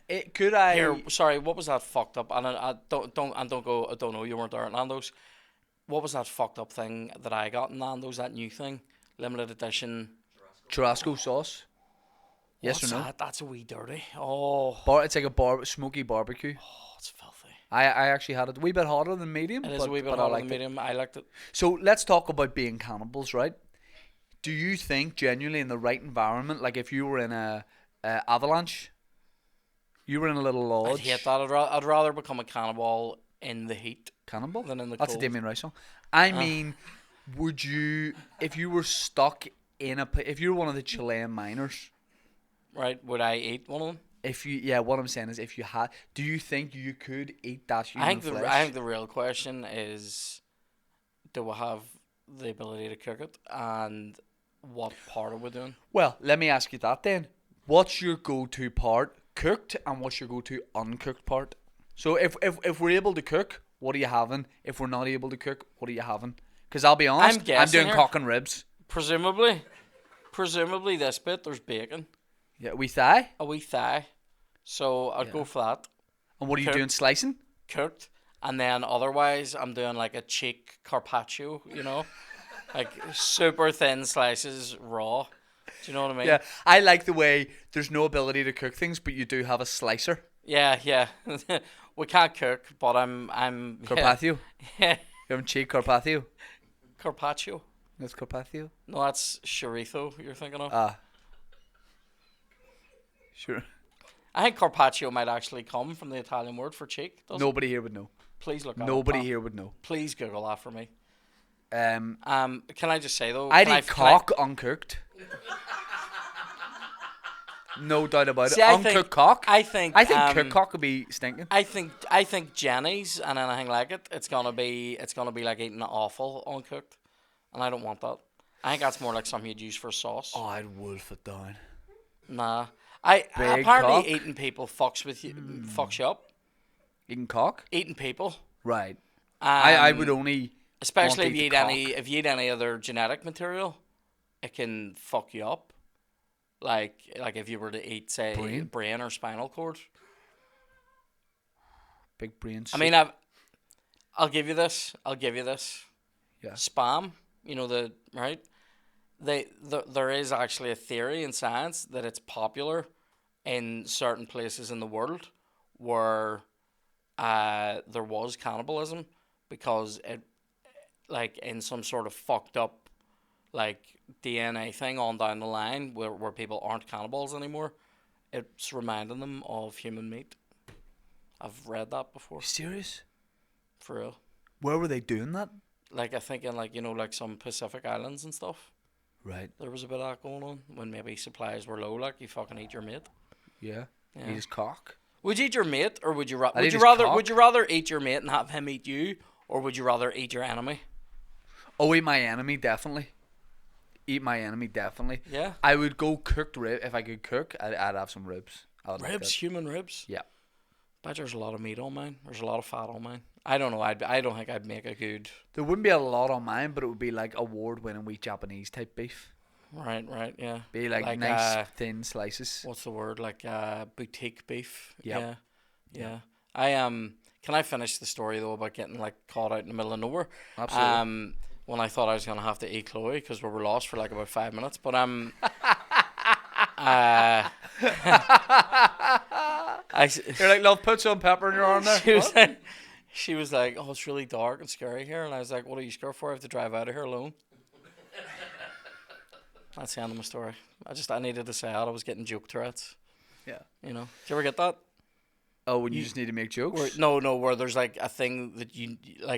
it? Could I? Here, sorry, what was that fucked up? And I don't know, you weren't there at Nando's. What was that fucked up thing that I got in Nando's? That new thing, limited edition. Churrasco sauce. Yes What's or no? that? That's a wee dirty. Oh, It's like a smoky barbecue. it's filthy. I actually had it a wee bit hotter than medium. It is a wee bit but I hotter liked than it. medium. I liked it. So let's talk about being cannibals, right? Do you think genuinely in the right environment, like if you were in a avalanche, you were in a little lodge. I'd hate that. I'd rather become a cannibal in the heat Cannibal? than in the That's cold. a Damien Rice song. I mean, would you, if you were stuck in if you were one of the Chilean miners, Right? Would I eat one of them? what I'm saying is if you had, do you think you could eat that human I flesh? think the real question is, do we have the ability to cook it, and what part are we doing? Well, let me ask you that then. What's your go-to part cooked and what's your go-to uncooked part? So if we're able to cook, what are you having? If we're not able to cook, what are you having? Because I'll be honest, I'm guessing doing here. cock and ribs. Presumably this bit there's bacon, Yeah, we thigh. a wee thigh, so I'd go for that And what are you Cooked. doing? Slicing? cooked, and then otherwise I'm doing like a cheek carpaccio, like super thin slices raw. Do you know what I mean? Yeah, I like the way there's no ability to cook things, but you do have a slicer. Yeah. We can't cook, but I'm Carpaccio. Yeah. You having cheek carpaccio? Carpaccio. That's carpaccio. No, that's chorizo you're thinking of. Ah. Sure. I think carpaccio might actually come from the Italian word for cheek. Doesn't it? Nobody here would know. Please look at Nobody it, Tom. here would know. Please Google that for me. Um, Can I just say though? I'd can eat cock uncooked. No doubt about See, it. I Uncooked think- cock. I think cooked cock would be stinking. I think Jenny's and anything like it. It's gonna be like eating awful uncooked, and I don't want that. I think that's more like something you'd use for sauce. Oh, I'd wolf it down. Nah. Big Apparently cock. eating people fucks you up. Eating cock? Eating people. Right. I would only. Especially want if to you eat eat the if you eat any other genetic material, it can fuck you up. Like if you were to eat, say, brain or spinal cord. Big brain. I mean, I'll give you this. Yeah. Spam. There is actually a theory in science that it's popular in certain places in the world where there was cannibalism because it, like in some sort of fucked up like DNA thing on down the line where people aren't cannibals anymore. It's reminding them of human meat. I've read that before. You serious? For real. Where were they doing that? Like I think in like like some Pacific islands and stuff. Right. There was a bit of that going on when maybe supplies were low. Like you fucking eat your mate. Yeah. Yeah. Eat his cock. Would you eat your mate, or would you I'd eat would you his rather cock. would you rather eat your mate and have him eat you, or would you rather eat your enemy? Oh, eat my enemy, definitely. Eat my enemy, definitely. Yeah. I would go cooked rib. If I could cook, I'd have some ribs. I would like Ribs, that. human ribs. Yeah. Bet there's a lot of meat on mine. There's a lot of fat on mine. I don't know. I don't think I'd make a good. There wouldn't be a lot on mine, but it would be like award-winning wheat Japanese type beef. Right, yeah. Be like nice thin slices. What's the word? Like boutique beef. Yep. Yeah. Can I finish the story though about getting like caught out in the middle of nowhere? Absolutely. When I thought I was gonna have to eat Chloe because we were lost for like about 5 minutes, but You're like, love, put some pepper in your arm there. She was like, oh, it's really dark and scary here, and I was like, what are you scared for? I have to drive out of here alone. That's the end of my story. I needed to say it. I was getting joke Tourette's. Yeah. You know, do you ever get that? Oh, when you just need to make jokes? Where there's like a thing that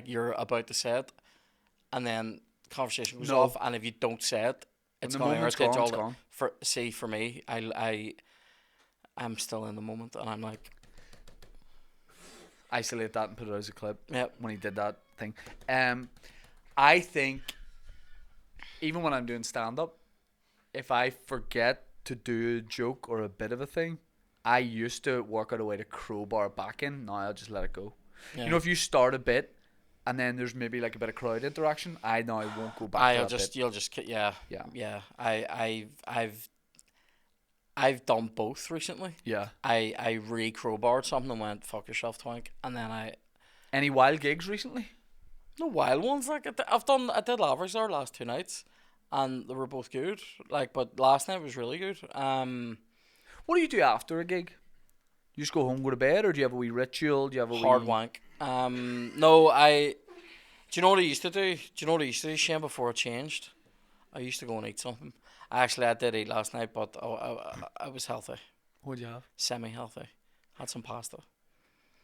you're about to say it, and then the conversation goes off, and if you don't say it, it's going to irritate you all gone. For me, I'm still in the moment, and I'm like, isolate that and put it as a clip. Yep. When he did that thing. I think even when I'm doing stand up, if I forget to do a joke or a bit of a thing, I used to work out a way to crowbar back in. Now I'll just let it go. yeah. You know, if you start a bit and then there's maybe like a bit of crowd interaction, I now won't go back to that bit. You'll just Yeah. I've done both recently. Yeah. I re-crowbarred something and went, fuck yourself, twink, and then Any wild gigs recently? no wild ones. Like I did Laver's there last 2 nights, and they were both good. Like, but last night was really good. What do you do after a gig? You just go home, go to bed, or do you have a wee ritual? Do you have a Hard wee... wank. No, do you know what I used to do? Shane, before it changed? I used to go and eat something. Actually, I did eat last night, but I was healthy. What'd you have? Semi-healthy. Had some pasta.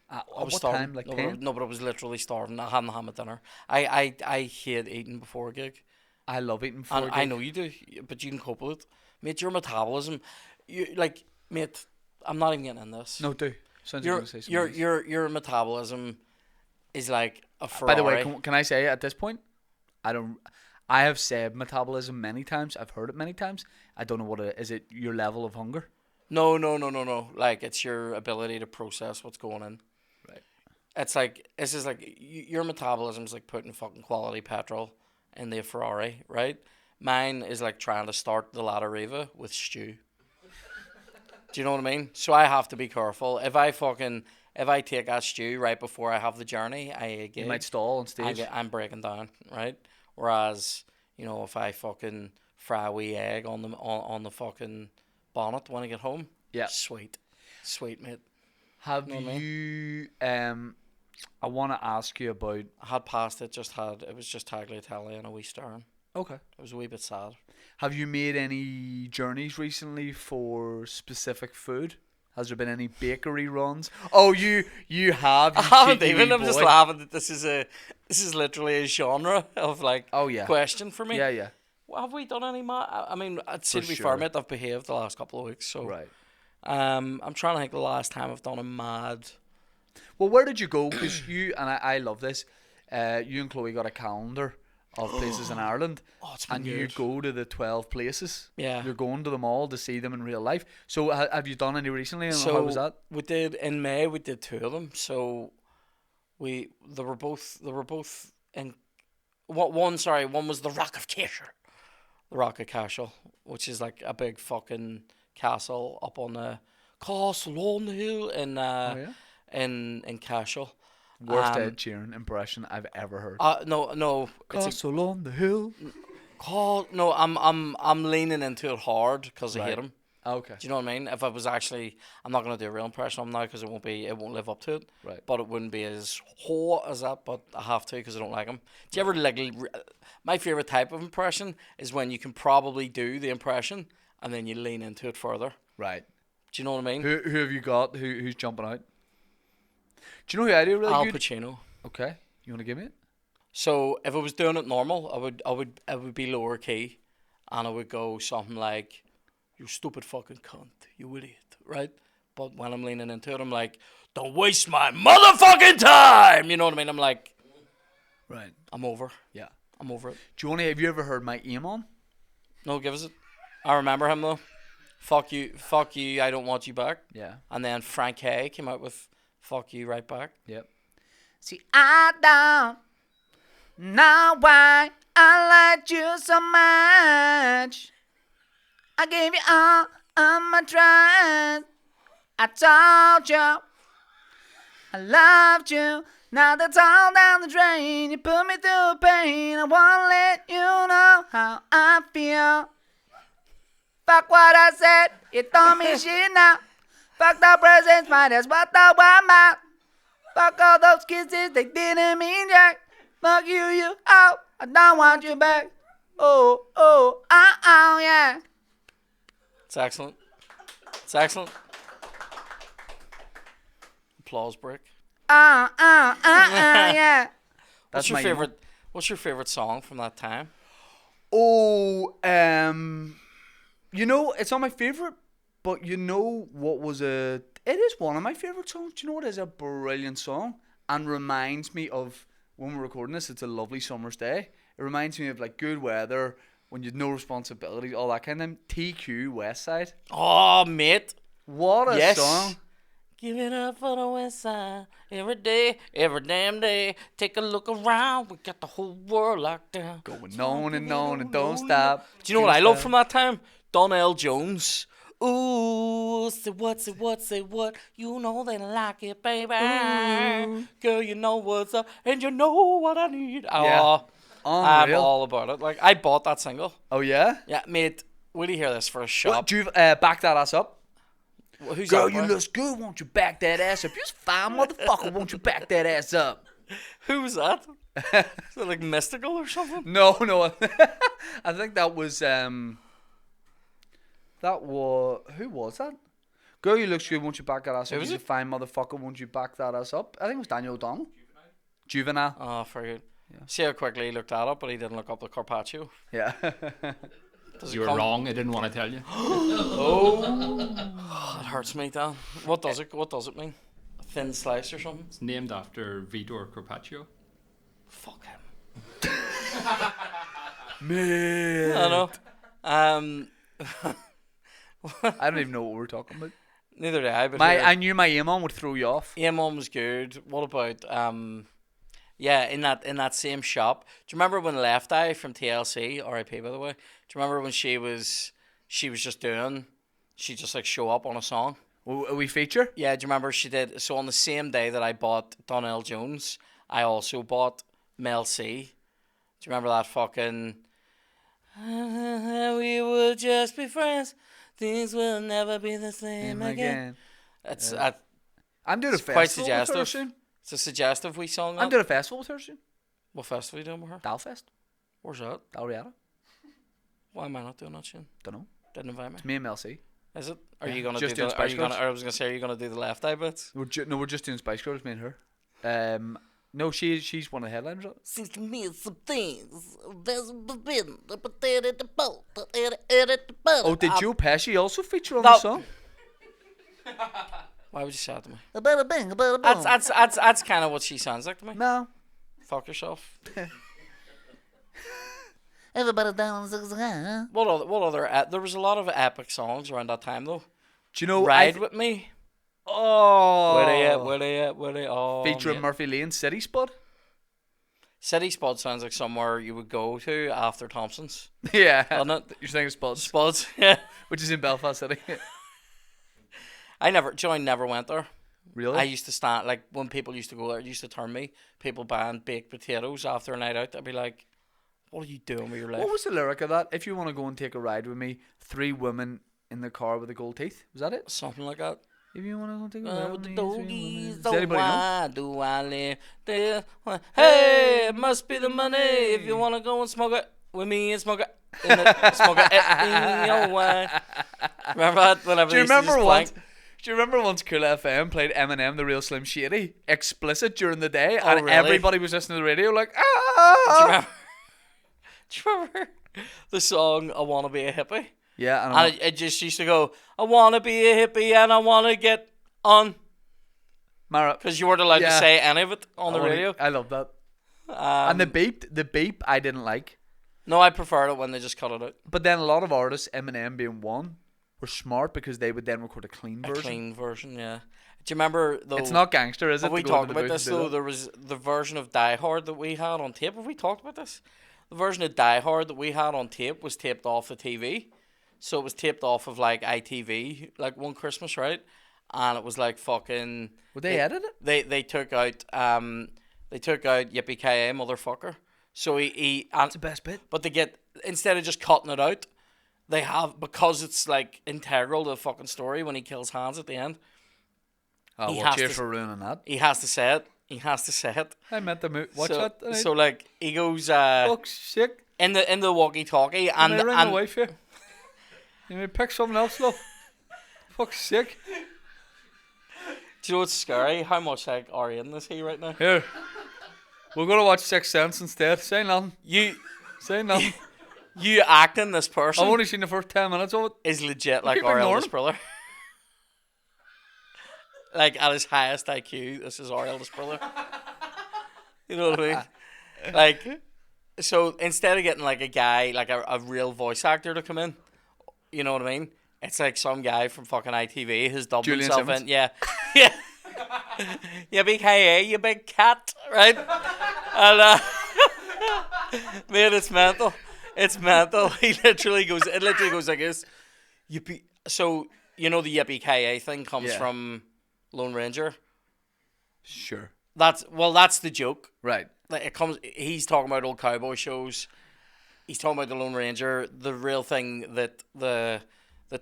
I I was what starving. time? Like no, 10? but I was literally starving. I hadn't had my dinner. I hate eating before a gig. I love eating before a gig. I know you do, but you can cope with it. Mate, your metabolism, mate, I'm not even getting in this. No, do. Sounds like you're gonna say something your metabolism is like a Ferrari. By the way, can I say at this point, I have said metabolism many times. I've heard it many times. I don't know what it is. Is it your level of hunger? No. Like, it's your ability to process what's going in. Right. It's like your metabolism is like putting fucking quality petrol in the Ferrari, right? Mine is like trying to start the Lada Riva with stew. Do you know what I mean? So I have to be careful. If I take that stew right before I have the journey, You might stall on stage. I'm breaking down, right? Whereas, if I fucking fry a wee egg on the fucking bonnet when I get home, yeah, sweet, mate. Have you? I want to ask you about. I had pasta. It was just tagliatelle and a wee stern. Okay. It was a wee bit sad. Have you made any journeys recently for specific food? Has there been any bakery runs? Oh, you have. I haven't even. I'm just laughing that this is literally a genre of like question for me. Yeah. Well, have we done any? I mean, I'd say to be fair, mate, I've behaved the last couple of weeks. So right. I'm trying to think the last time I've done a mad. Well, where did you go? Because you and I love this. You and Chloe got a calendar of places in Ireland, it's been and good. you go to the 12 places. Yeah, you're going to them all to see them in real life. So have you done any recently? And how was that? We did in May. We did 2 of them. So they were both in. One was the Rock of Cashel. The Rock of Cashel, which is like a big fucking castle up on the castle on the hill in Cashel. Worst Ed Sheeran impression I've ever heard. No. Castle on the hill. No, I'm leaning into it hard because I hate him. Okay. Do you know what I mean? If I was actually, I'm not gonna do a real impression of him now because it won't live up to it. Right. But it wouldn't be as hot as that. But I have to because I don't like him. Do you ever like? My favorite type of impression is when you can probably do the impression and then you lean into it further. Right. Do you know what I mean? Who have you got? Who's jumping out? Do you know who I do really Al good? Pacino. Okay. You want to give me it? So if I was doing it normal, I would be lower key, and I would go something like, "You stupid fucking cunt, you idiot," right? But when I'm leaning into it, I'm like, "Don't waste my motherfucking time." You know what I mean? I'm like, Right. I'm over. Yeah. I'm over it. Do you want to? Have you ever heard my aim on? No, give us it. I remember him though. Fuck you, I don't want you back. Yeah. And then Frank Hay came out with "Fuck you" right back. Yep. See, I don't know why I liked you so much. I gave you all of my trust. I told you I loved you. Now that's all down the drain. You put me through pain. I wanna let you know how I feel. Fuck what I said. You told me shit now. Fuck the presents, might as well throw them out. Fuck all those kisses, they didn't mean jack. Fuck you out. I don't want you back. Oh, yeah. It's excellent. It's excellent. Applause break. Yeah. What's your favorite? What's your favorite song from that time? Oh, you know, it's not my favorite, but you know what was it is one of my favorite songs. Do you know what is a brilliant song and reminds me of when we're recording this? It's a lovely summer's day. It reminds me of like good weather when you've no responsibility, all that kind of thing. TQ West Side. Oh, mate. What a song. Give it up for the West Side every day, every damn day. Take a look around, we got the whole world locked down. Going on and on and don't stop. Do you know what I love from that time? Donnell Jones. Ooh, say what, you know they like it, baby. Ooh. Girl, you know what's up, and you know what I need. Yeah. Oh, I'm all about it. Like, I bought that single. Oh, yeah? Yeah, mate, will you hear this for a shop? What, do you back that ass up? Well, who's Girl, that, you look good, won't you back that ass up? You're fine, motherfucker, won't you back that ass up? Who's that? Is it like Mystical or something? No. I think that was, who was that? Girl, you look good, won't you back that ass up? You're a fine motherfucker, won't you back that ass up? I think it was Daniel O'Donnell. Juvenile. Oh, very good. Yeah. See how quickly he looked that up, but he didn't look up the Carpaccio. Yeah. You were wrong. I didn't want to tell you. Oh, it hurts me, Dan. What does it mean? A thin slice or something? It's named after Vitor Carpaccio. Fuck him. Man. I know. I don't even know what we're talking about. Neither do I. But I knew my aim on would throw you off. Aim on was good. What about yeah, in that same shop. Do you remember when Left Eye from TLC, R.I.P. by the way? Do you remember when she just like show up on a song? We feature? Yeah, do you remember she did? So on the same day that I bought Donnell Jones, I also bought Mel C. Do you remember that fucking? We will just be friends. Things will never be the same again. It's I'm doing a festival quite suggestive. with her soon. It's a suggestive wee song. I'm doing a festival with her soon. What festival are you doing with her? Dalfest. Where's that? Dalriada. Why am I not doing that shit? Don't know. Didn't invite me. It's me and Mel C. Is it? Are you gonna just do doing the? Spice Girls? I was gonna say, are you gonna do the Left Eye bits? We're just doing Spice Girls, me and her. No, she's one of the headliners. Seems to me some things. There's been Oh, did Joe Pesci also feature on the song? Why would you say that to me? a bada bing, a bada boom. That's kind of what she sounds like to me. No. Fuck yourself. Everybody down the What other? There was a lot of epic songs around that time though. Do you know? Ride with me. Oh. Where they at? Where they at? Where they? Oh. Featuring mate. Murphy Lane, City Spud. City Spud sounds like somewhere you would go to after Thompsons. Yeah. Doesn't it? You're saying Spuds. Spuds. Yeah. Which is in Belfast City. I never went there. Really? I used to stand, like, when people used to go there, it used to turn me. People buying baked potatoes after a night out. I'd be like, what are you doing with your life? What was the lyric of that? If you want to go and take a ride with me, 3 women in the car with the gold teeth. Was that it? Something like that. If you want to take With the doggies, Does anybody know? why do I live there? Hey, it must be the money. If you want to go and smoke it with me and smoke it. Smoke it in your way. Remember that? Whenever Do you they used to remember just once? blank? Do you remember once Cool FM played Eminem, the Real Slim Shady, explicit during the day, Oh, and really? everybody was listening to the radio like, Do you ah. remember? Do you remember the song "I Wanna Be a Hippie"? Yeah, I And it just used to go, "I wanna be a hippie and I wanna get on," Mara. because you weren't allowed to Yeah. say any of it on the radio. I love that. And the beep, I didn't like. No, I preferred it when they just cut it out. But then a lot of artists, Eminem being one, were smart because they would then record a clean A version. clean version, yeah. Do you remember though? It's not gangster, is it? Have we to go talked into the about booth this and do though? that? There was the version of Die Hard that we had on tape. Have we talked about this? The version of Die Hard that we had on tape was taped off the TV. So it was taped off of like ITV, like one Christmas, right? And it was like fucking. Would they edit it? They took out Yippee Ki motherfucker. So he and That's the best bit. but they get, instead of just cutting it out, they have, because it's like integral to the fucking story when he kills Hans at the end. Oh, He well, has cheers to- for ruining that. He has to say it. He has to say it. I meant to watch so, that. Tonight. So like he goes Fuck's sake. in the walkie-talkie Can and I ring and my wife here? You may pick something else, love. Fuck's sake. do you know what's scary? How much like are you in this here right now? Here. We're going to watch Sixth Sense instead. Say nothing. Say nothing. You acting this person I've only seen the first 10 minutes of it. is legit like keep our ignoring eldest him. brother. Like at his highest IQ, this is our eldest brother. You know what I mean? Like, so instead of getting like a guy, like a real voice actor to come in, you know what I mean? It's like some guy from fucking ITV who's dubbed Julian himself Simmons. in. Yeah. Yeah. You big hey, you big cat, right? And man, it's mental. It's mental. It literally goes like this. Yippee. So you know the Yippee Ki thing comes Yeah. from Lone Ranger. Sure. That's the joke. Right. Like it comes. He's talking about old cowboy shows. He's talking about the Lone Ranger. The real thing that the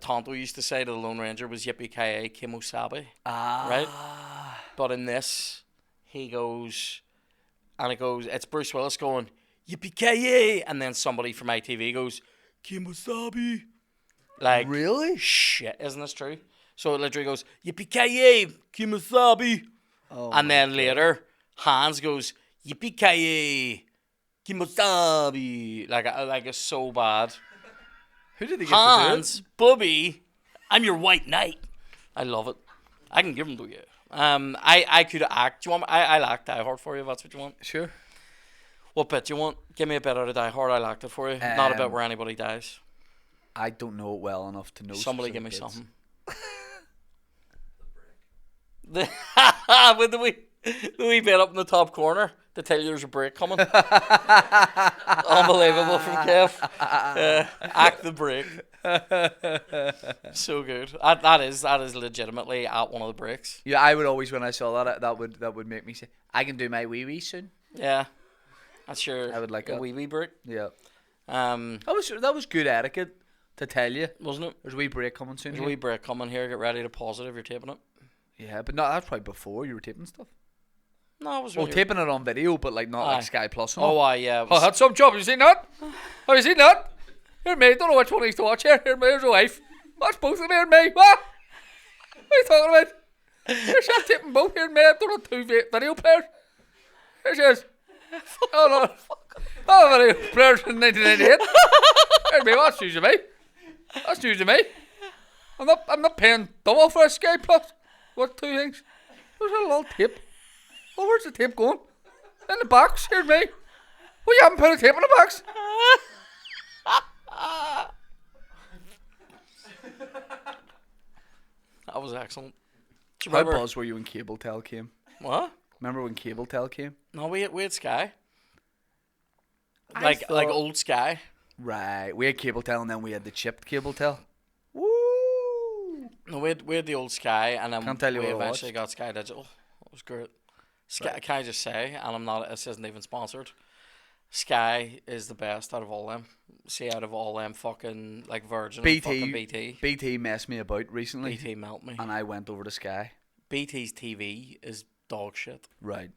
Tonto used to say to the Lone Ranger was Yippee Ki Kimosabe. Right. But in this, he goes, and it's Bruce Willis going Yippee Ki, and then somebody from ITV goes Kimosabe. Like Really? shit, isn't this true? So it literally goes Yippee Ki Kimosabe. Oh, And then later, Hans goes, Yippee Ki Kimosabe. Like it's so bad. who did they get to do Hans, Bubby, I'm your white knight. I love it. I can give them to you. I could act. Do you want? I'll act Die Hard for you if that's what you want. it? Sure. What bit do you want? Give me a bit out of Die Hard. I'll act it for you. Not a bit where anybody dies. I don't know it well enough to know. Somebody give me specific bits. something. With the wee bit up in the top corner to tell you there's a break coming. Unbelievable from Kev. Act the break. So good. That is legitimately at one of the breaks. Yeah, I would always, when I saw that, that would make me say, I can do my wee wee soon. Yeah. That's your I would like a that. wee break. Yeah. Wasn't That was good etiquette to tell you. it? There's a wee break coming soon. There's a here. wee break coming here. Get ready to pause it if you're taping it. Yeah, but no, that's probably before you were taping stuff. No, it was Well, when you taping it on video, but like not Aye. like Sky Plus. And Oh, all. yeah. It Oh, was, that's some job. Have you seen that? Have you seen that? Here, me. Don't know which one I used to watch here. Here, me. Here's a wife. Watch both of them. Here, me. What? What are you talking about? Here's I'm taping both. Here, me. I don't have two video players. Here she is. Oh, no. Oh, video players in 1998. Here, me. What's news to me? That's news to me. I'm not paying double for a Sky Plus. What two things? There's a little tape. Oh, where's the tape going? In the box. Here, me. Well, you haven't put a tape in the box. that was excellent. Do you How remember? buzzed were you when Cable Tel came? What? Remember when Cable Tel came? No, we had Sky. I Like thought- old Sky. Right. We had Cable Tel and then we had the chipped Cable Tel. Woo! No, we had the old Sky, and then Can't tell you we what I eventually got Sky Digital. It was great. Sky, Can I just say, and I'm not. This isn't even sponsored. Sky is the best out of all them. See, out of all them fucking like Virgin BT, and fucking BT. BT messed me about recently, BT melt me. and I went over to Sky. BT's TV is dog shit. Right.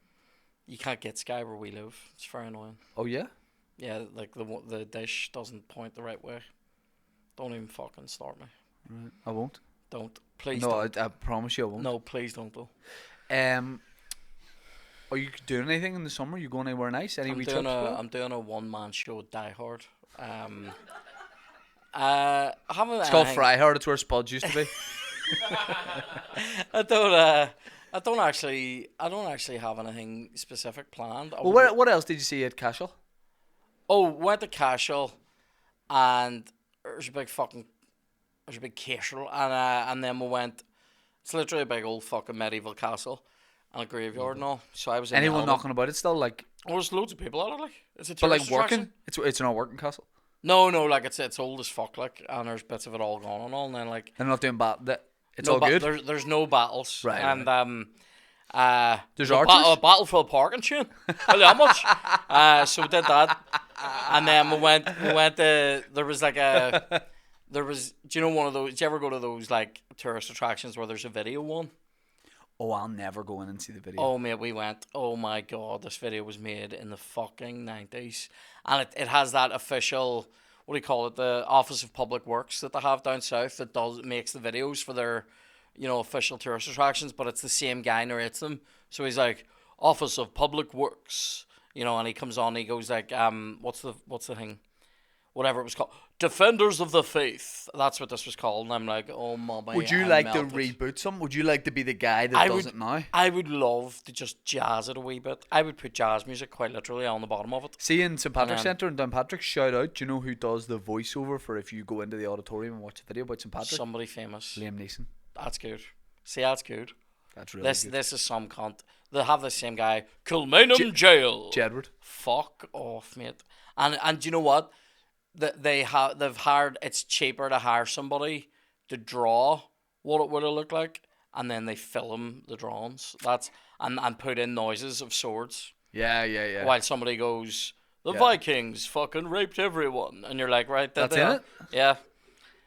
You can't get Sky where we live. It's very annoying. Oh yeah. Yeah, like the dish doesn't point the right way. Don't even fucking start me. Right. I won't. Don't. Please No, don't. I promise you I won't. No, please don't though. Are you doing anything in the summer? You going anywhere nice? Any wee trips? I'm doing a one-man show at Die Hard. I haven't. It's called Fry Hard. It's where Spuds used to be. I don't actually have anything specific planned. Well, what else did you see at Cashel? Oh, went to Cashel, and there's a big castle, and then we went. It's literally a big old fucking medieval castle, and a graveyard and all. So I was in Anyone knocking about it still? Like, oh, there's loads of people at it. Like, it's a but like tourist working? attraction. It's not working castle. No, like it's old as fuck. Like, and there's bits of it all gone and all, and then like They're not doing bad. It's no all good. There's no battles, Right, and There's a archers? battle for the parking tune. Tell you how much. So we did that, and then we went. There was like a. There was. Do you know one of those? Do you ever go to those like tourist attractions where there's a video one? Oh, I'll never go in and see the video. Oh mate, we went. Oh my god, this video was made in the fucking 90s, and it has that official. What do you call it? The Office of Public Works that they have down south that makes the videos for their, official tourist attractions. But it's the same guy narrates them. So he's like, Office of Public Works, and he comes on. And he goes like, what's the thing? Whatever it was called, Defenders of the Faith. That's what this was called. And I'm like, oh my. Would you like to reboot some? Would you like to be the guy that does it now? I would love to just jazz it a wee bit. I would put jazz music quite literally on the bottom of it. See, in St. Patrick's Centre in Downpatrick, shout out, do you know who does the voiceover for if you go into the auditorium and watch a video about St. Patrick? Somebody famous. Liam Neeson. That's good. See, that's good. That's really good. This is some cunt. They have the same guy. Kilmainham Jail. Jedward. Fuck off, mate. And do you know what? They've hired. It's cheaper to hire somebody to draw what it would have looked like, and then they film the drawings. And put in noises of swords. Yeah. While somebody goes, the Yeah. Vikings fucking raped everyone, and you're like, right, That's in it? Yeah.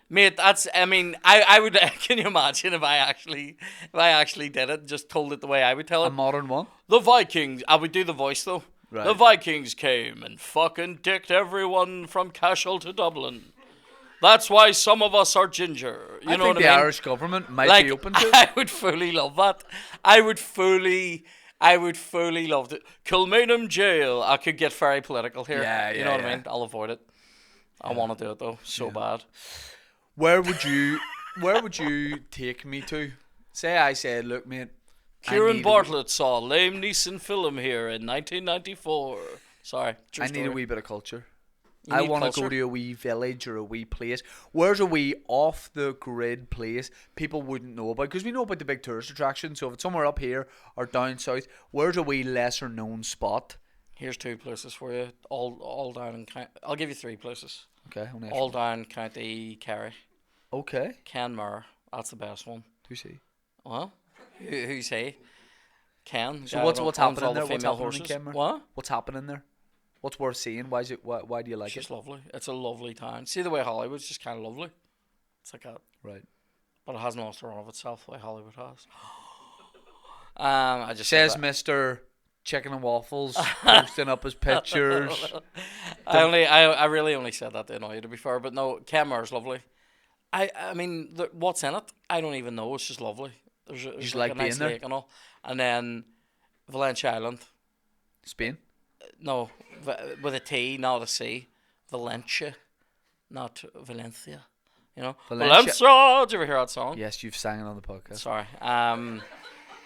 Mate, I would. Can you imagine if I actually did it, just told it the way I would tell A it? modern one? The Vikings. I would do the voice though. Right. The Vikings came and fucking dicked everyone from Cashel to Dublin. That's why some of us are ginger. You I know think what the I mean? Irish government might be open to it. I would fully love that. I would fully love it. Kilmainham Jail. I could get very political here. Yeah, You know what I yeah. mean? I'll avoid it. I want to do it though, so bad. Where would you take me to? Say I said, look, mate. Ciaran Bartlett saw Liam Neeson film here in 1994. Sorry. I need a wee bit of culture. You I need want to go culture? to a wee village or a wee place. Where's a wee off the grid place people wouldn't know about? Because we know about the big tourist attractions. So if it's somewhere up here or down south, where's a wee lesser known spot? Here's 2 places for you. All down in I'll give you 3 places. Okay. All down County Kerry. Okay. Kenmure. That's the best one. Who see? What? Who's he? Ken. So guy what's that what's owns happening all the there? What's female happening in horses. Kenmure? What? What's happening there? What's worth seeing? Why do you like It's it? just lovely. It's a lovely town. See the way Hollywood's just kind of lovely. It's like that. Right. But it hasn't lost a run of itself the way Hollywood has. I just Says said that. Mr. Chicken and Waffles posting up his pictures. I really only said that to annoy you, to be fair. But no, Kenmure's lovely. I mean, what's in it? I don't even know. It's just lovely. There's just like like a nice being there? lake and all. And then Valencia Island. Spain. No, with a T, not a C. Valencia, not Valencia. You know, Valencia. Did you ever hear that song? Yes, you've sang it on the podcast. Sorry.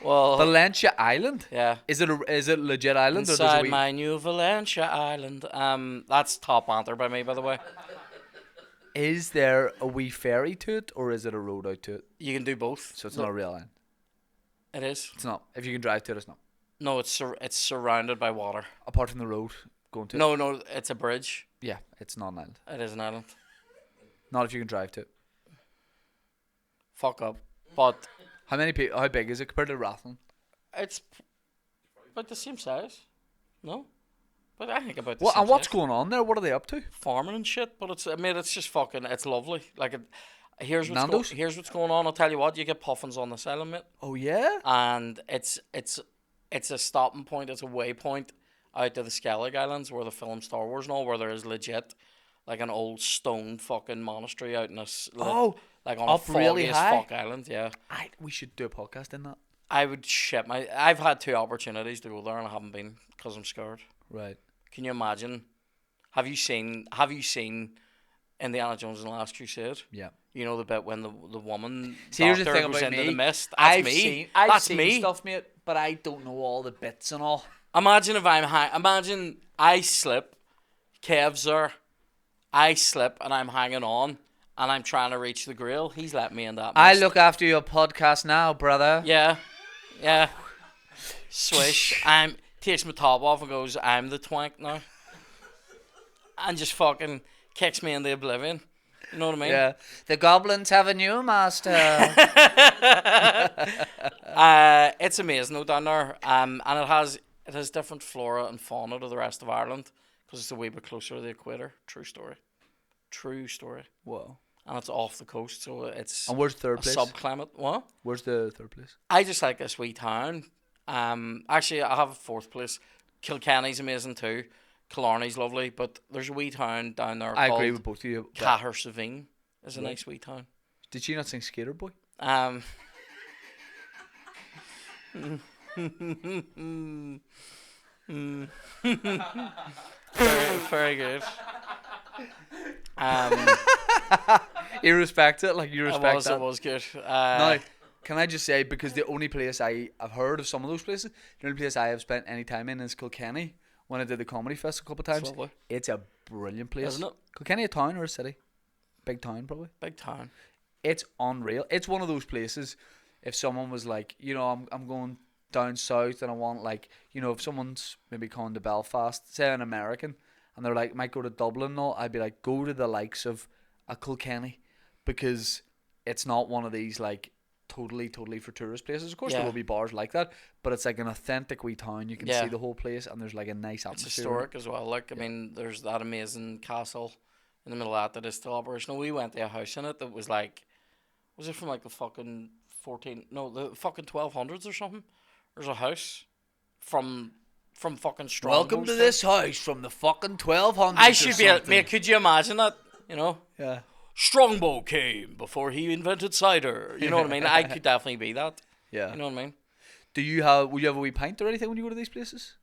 Well, Valencia Island. yeah. Is it legit island or does Inside it my new Valencia Island. That's top answer by me, by the way. Is there a wee ferry to it or is it a road out to it? You can do both. So it's not a real island. It is. It's not. If you can drive to it, it's not. No, it's surrounded by water. Apart from the road going to it. No, it's a bridge. Yeah, it's not an island. It is an island. Not if you can drive to it. Fuck up. But How big is it compared to Rathlin? it's about the same size. No? But I think about the What and what's situation. going on there? What are they up to? Farming and shit, but it's just fucking, it's lovely. Like, here's Nando's? here's what's going on. I'll tell you what, you get puffins on this island, mate, Oh yeah. and it's a stopping point, it's a waypoint out to the Skellig Islands where they film Star Wars and all, where there is legit like an old stone fucking monastery out in this like on up a really foggy as high? fuck island. Yeah, We should do a podcast in that. I would shit my. I've had 2 opportunities to go there and I haven't been because I'm scared. Right. Can you imagine? Have you seen Indiana Jones and the Last Crusade? Yeah. You know the bit when the woman See, here's the doctor thing goes about into me. the mist. That's I've me. Seen, That's seen me. stuff, mate, but I don't know all the bits and all. Imagine if imagine I slip, Kev's there, I slip and I'm hanging on and I'm trying to reach the grill. He's let me in that mist. I look after your podcast now, brother. Yeah. Swish. Takes my top off and goes, I'm the twank now. And just fucking kicks me into oblivion. You know what I mean? Yeah. The goblins have a new master. It's amazing though down there. And it has different flora and fauna to the rest of Ireland because it's a wee bit closer to the equator. True story. Whoa. And it's off the coast, so it's And where's the third a place? subclimate. What? Where's the third place? I just like this wee town. Actually, I have a 4th place. Kilkenny's amazing too. Killarney's lovely, but there's a wee town down there I called agree with both of you. Cahersiveen. Is a nice wee town. Did she not sing Skater Boy? Very good. You respect it, like you respect that. It was good. Now, can I just say, because the only place I've heard of some of those places, the only place I have spent any time in is Kilkenny. When I did the Comedy Fest a couple of times, lovely. It's a brilliant place. Isn't it? Kilkenny a town or a city? Big town, probably. Big town. It's unreal. It's one of those places. If someone was like, I'm going down south and I want, like, if someone's maybe coming to Belfast, say an American, and they're like, might go to Dublin and all, I'd be like, go to the likes of a Kilkenny, because it's not one of these like totally for tourist places. Of course there will be bars like that, but it's like an authentic wee town. You can see the whole place and there's like a nice atmosphere. It's historic as well. Like, I mean, there's that amazing castle in the middle of that is still operational. We went to a house in it that was like, was it from like the fucking the fucking 1200s or something? There's a house from fucking Strongbow. Welcome to this house from the fucking 1200s. I should be mate, could you imagine that? Yeah. Strongbow came before he invented cider. You know what I mean? I could definitely be that. Yeah. You know what I mean? Will you have a wee pint or anything when you go to these places?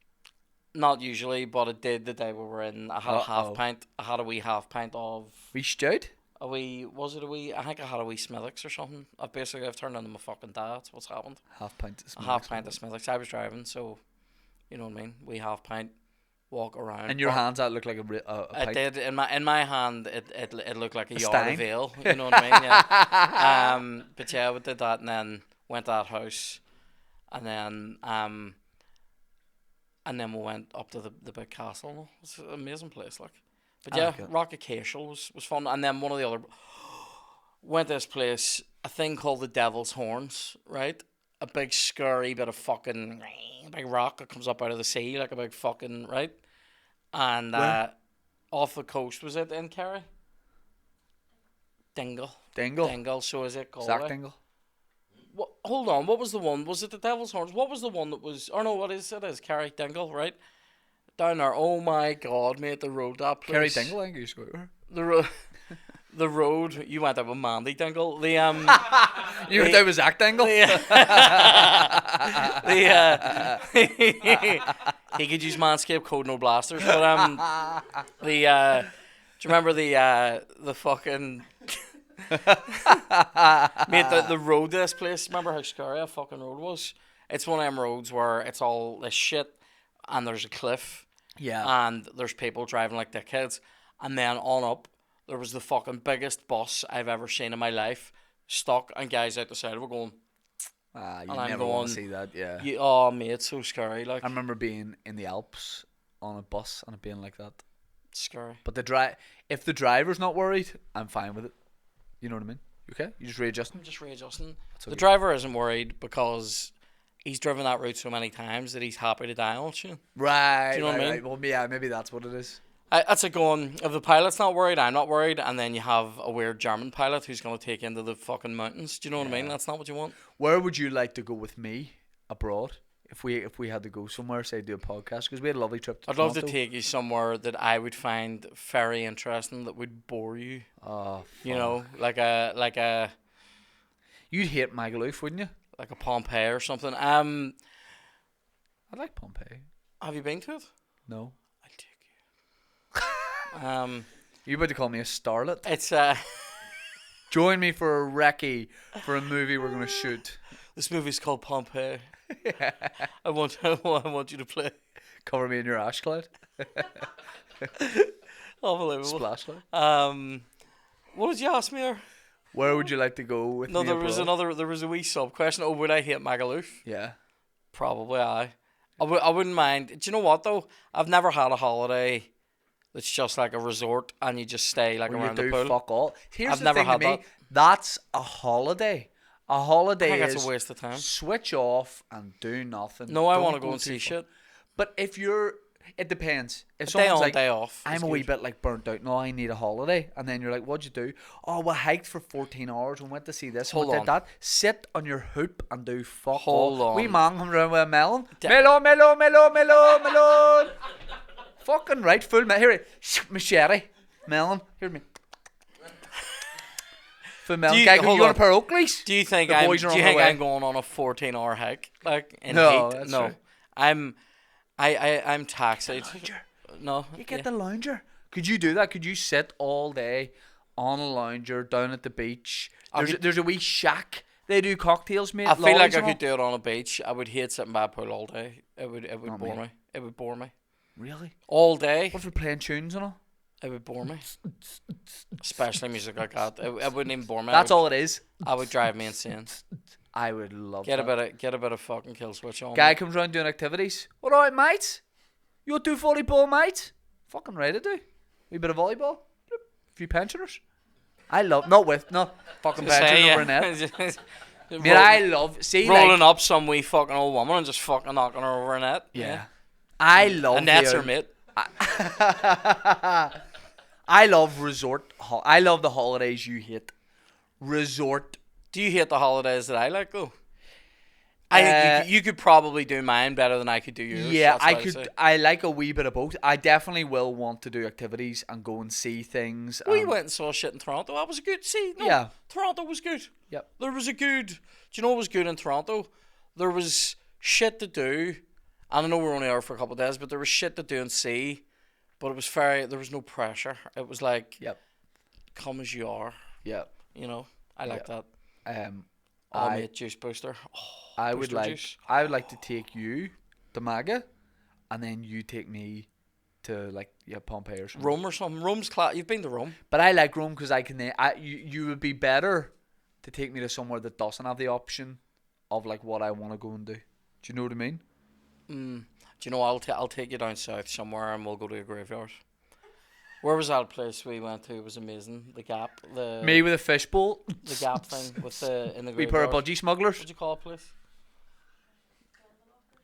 Not usually, but it did the day we were in. I had a half pint. I had a wee half pint of Wee stout? I think I had a wee Smithwick's or something. I've turned into my fucking dad. That's what's happened. Half pint of A half pint of Smithwick's. I was driving, so you know what I mean. Wee half pint, walk around. And your hands that look like a pint. It did in my hand. It looked like a yard stang. of ale. You know what I mean? Yeah. But yeah, we did that and then went to that house, and then we went up to the big castle. It's an amazing place, like. But yeah, Rock Acacial was fun, and then one of the other went to this place, a thing called the Devil's Horns, right? A big scary bit of fucking big rock that comes up out of the sea, like a big fucking right. And off the coast, was it in Kerry? Dingle. So is it Galway? Zach Dingle. What, hold on, what was the one? Was it the Devil's Horns? What was the one that was? Or no, what is it? Is Kerry Dingle, right? Down there, oh my god, mate, the road that place. Kerry Dingle, I think you used to go over. The road, you went out with Mandy Dingle. You went out with Zach Dingle? He could use Manskipped code no blasters, but do you remember the fucking mate, the road to this place? Remember how scary a fucking road was? It's one of them roads where it's all this shit and there's a cliff. Yeah. And there's people driving like dickheads. And then on up, there was the fucking biggest bus I've ever seen in my life. Stuck, and guys out the side of it going... You never want to see that, yeah. Oh, mate, it's so scary. Like, I remember being in the Alps on a bus and it being like that. It's scary. But if the driver's not worried, I'm fine with it. You know what I mean? You okay? You just readjusting? I'm just readjusting. That's The okay. driver isn't worried because he's driven that route so many times that he's happy to die on it. Right. Do you know what I mean? Right. Well, yeah, maybe that's what it is. That's like going, if the pilot's not worried, I'm not worried, and then you have a weird German pilot who's going to take you into the fucking mountains. Do you know what I mean? That's not what you want. Where would you like to go with me abroad? If we had to go somewhere, say do a podcast, because we had a lovely trip to I'd Toronto. love to take you somewhere that I would find very interesting, that would bore you. Oh, You know, like a you'd hate Magaluf, wouldn't you? like a Pompeii or something. I like Pompeii. Have you been to it? No. I'll take you. You about to call me a starlet? It's Join me for a recce for a movie we're gonna shoot. this movie's called Pompeii. I want you to play. Cover me in your ash cloud. Unbelievable. Splashlight. What did you ask me? Or? Where would you like to go with No, me there was a wee sub question. Oh, would I hate Magaluf? Yeah. Probably I wouldn't mind. Do you know what though? I've never had a holiday that's just like a resort and you just stay like Well, you around the do pool. fuck all. Here's I've the never thing had to me. that. That's a holiday. A holiday I think is that's a waste of time. switch off and do nothing. No, I Don't want to go and too see far. shit. But if you're, it depends. If Day someone's on, like, day off. I'm is a wee good. bit like burnt out. No, I need a holiday. And then you're like, what'd you do? Oh, we hiked for 14 hours and went to see this. Hold and we on. did that. Sit on your hoop and do fuck Hold all. on. Wee man comes around with a melon. Da- Melon. Fucking right, full melon. Here, my sherry. Melon. Here me. Full melon. Guy, hold you want on. a pair of Oakleys? Do you think The boys are on their way. I'm going on a 14-hour hike like in No, heat? that's No. true. I'm taxied. Lounger. No. You get yeah. the lounger. Could you do that? Could you sit all day on a lounger down at the beach? There's a wee shack. They do cocktails, mate. I feel like lollies I and all. could do it on a beach. I would hate sitting by a pool all day. It would Not bore me. me. It would bore me. Really? All day. What if we're playing tunes and all? It would bore me. Especially music like that. It wouldn't even bore me. That's all it is. I would drive me insane. I would love Get that. a bit of fucking kill switch on. Guy comes around doing activities. All right, mate. You do volleyball, mate? Fucking right to do. Wee bit of volleyball. A few pensioners. I love fucking pensioners over a net. Mate, I love rolling up some wee fucking old woman and just fucking knocking her over a net. Yeah. I love And that's the her mate. I love resort. I love the holidays you hate. Resort. Do you hate the holidays that I like though? I think you could probably do mine better than I could do yours. Yeah, that's I what I'd say. could. I like a wee bit of both. I definitely will want to do activities and go and see things. We went and saw shit in Toronto. That was a good. See, no, Yeah. Toronto was good. Yep. There was a good. Do you know what was good in Toronto? There was shit to do. And I know we're only there for a couple of days, but there was shit to do and see. But it was very. There was no pressure. It was like, Yep. come as you are. Yep. You know, I like that. I Mate, juice booster. Oh, I would booster like. juice. I would like to take you to Maga, and then you take me to like Pompeii or something. Rome or something. Rome's class. You've been to Rome. But I like Rome because I can. You would be better to take me to somewhere that doesn't have the option of like what I want to go and do. Do you know what I mean? Do you know? I'll take you down south somewhere, and we'll go to a graveyard. Where was that place we went to? It was amazing. The Gap. Me with a fishbowl. The Gap thing with the in the We pair of graveyard. budgie smugglers. What'd you call it, please?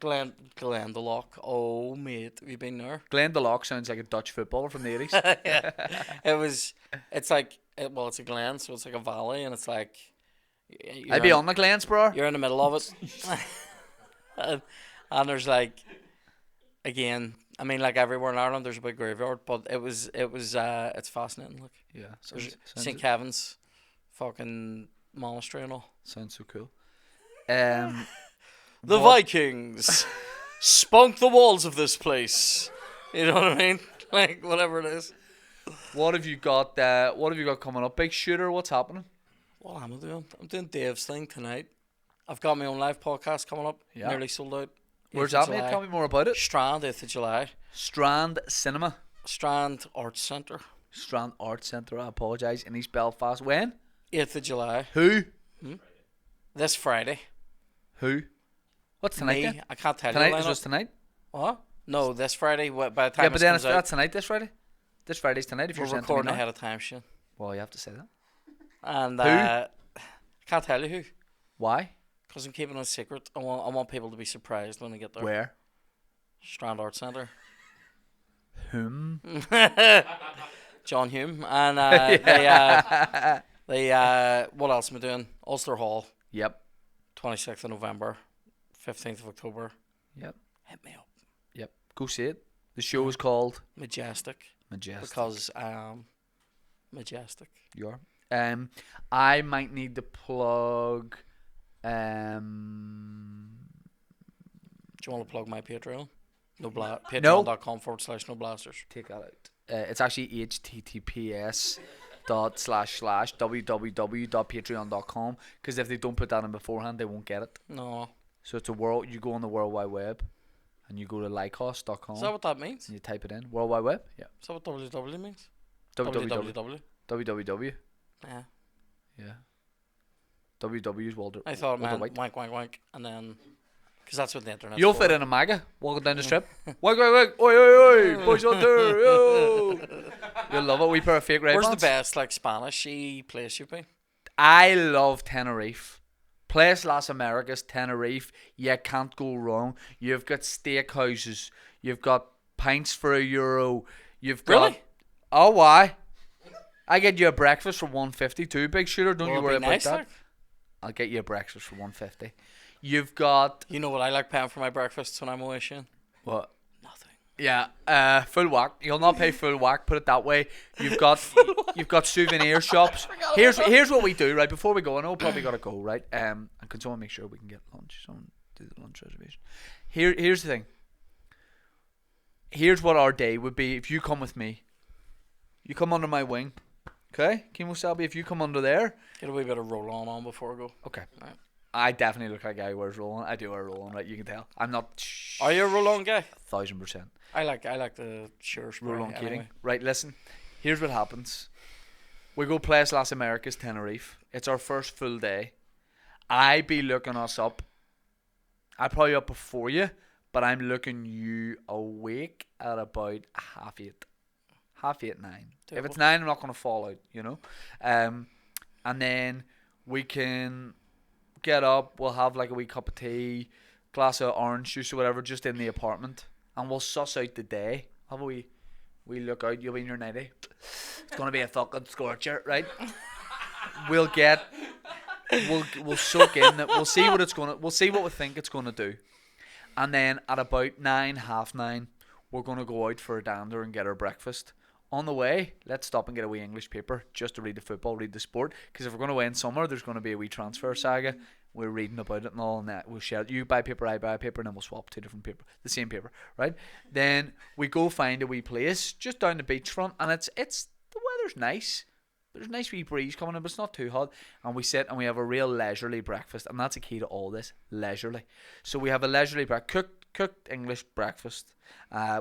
Glendalough. Oh, mate, have you been there? Glendalough sounds like a Dutch footballer from the 80s. It's like, it's a glen, so it's like a valley, and it's like. I'd be on the Glens, bro. You're in the middle of it. and there's like, again, I mean, like everywhere in Ireland, there's a big graveyard, but it's fascinating. Look, Yeah, there's St. Kevin's fucking monastery and all. Sounds so cool. The Vikings spunk the walls of this place. You know what I mean? Like, whatever it is. What have you got? What have you got coming up, big shooter? What's happening? What am I doing? I'm doing Dave's thing tonight. I've got my own live podcast coming up. Yeah. Nearly sold out. Where's 8th of that, mate? July. Tell me more about it. Strand, 8th of July. Strand Cinema. Strand Arts Centre. Strand Arts Centre. I apologise. In East Belfast. When? 8th of July. Who? This Friday. Who? What's tonight Me. then? I can't tell Tonight you. is just tonight. What? No, this Friday. By the time Yeah, but this then comes out, that's tonight. This Friday. This Friday's tonight. If we're you're sending recording me now. ahead of time, shit. Well, you have to say that. And Who? I can't tell you who. Why? Because I'm keeping it a secret. I want people to be surprised when they get there. Where? Strand Arts Centre. Whom? John Hume. And what else am I doing? Ulster Hall. Yep. 26th of November. 15th of October. Yep. Hit me up. Yep. Go see it. The show is called Majestic. Majestic. Because majestic. You are. I might need to plug. Do you want to plug my Patreon? Patreon.com/no blasters. Take that out. It's actually https://www.patreon.com, because if they don't put that in beforehand, they won't get it. No. So it's you go on the World Wide Web and you go to lycos.com. Is that what that means? And you type it in. World Wide Web? Yeah. Is that what www means? www. www. Yeah. Yeah. www is Walter. I thought it Walter meant White. wank, and then... Because that's what the internet You'll fit in a MAGA walking down the strip. Wank, oi, oi, boys on tour, yo. You'll love it. We pair of fake red Where's ones. the best, like, Spanish-y place you've been? I love Tenerife. Place Las Americas, Tenerife. You can't go wrong. You've got steakhouses. You've got pints for €1. You've got... Really? Oh, why? I get you a breakfast for $1.50 too, big shooter. Don't Will you it worry be about nice, that. like? I'll get you a breakfast for $1.50. You've got... You know what I like paying for my breakfasts when I'm away, Shane? What? Nothing. Yeah, full whack. You'll not pay full whack. Put it that way. You've got souvenir shops. Here's what we do right before we go. I know we probably gotta go right. And can someone make sure we can get lunch? Someone do the lunch reservation. Here's the thing. Here's what our day would be if you come with me. You come under my wing, okay? Kimo Selby, if you come under there. Get a wee bit of roll on before I go. Okay. Right. I definitely look like a guy who wears roll-on. I do wear roll-on, right? You can tell. I'm not. Are you a roll-on guy? 1,000%. I like the sure spray. Roll-on Keating. Anyway. Right, listen. Here's what happens. We go Place Las Americas, Tenerife. It's our first full day. I be looking us up. I'm probably up before you, but I'm looking you awake at about 8:30. 8:30, 9. If it's 9, I'm not going to fall out, you know. And then we can get up. We'll have like a wee cup of tea, glass of orange juice or whatever, just in the apartment, and we'll suss out the day. Have a wee look out. You'll be in your nightie. It's going to be a fucking scorcher, right? We'll soak in. We'll see what it's gonna. We'll see what we think it's gonna do, and then at about 9, 9:30, we're gonna go out for a dander and get our breakfast. On the way, let's stop and get a wee English paper just to read the football, read the sport. Because if we're gonna win summer, there's gonna be a wee transfer saga. We're reading about it and all, and that we'll share it. You buy paper, I buy paper, and then we'll swap two different paper, the same paper, right? Then we go find a wee place just down the beachfront, and it's the weather's nice. There's a nice wee breeze coming in, but it's not too hot. And we sit and we have a real leisurely breakfast, and that's a key to all this, leisurely. So we have a leisurely cooked English breakfast.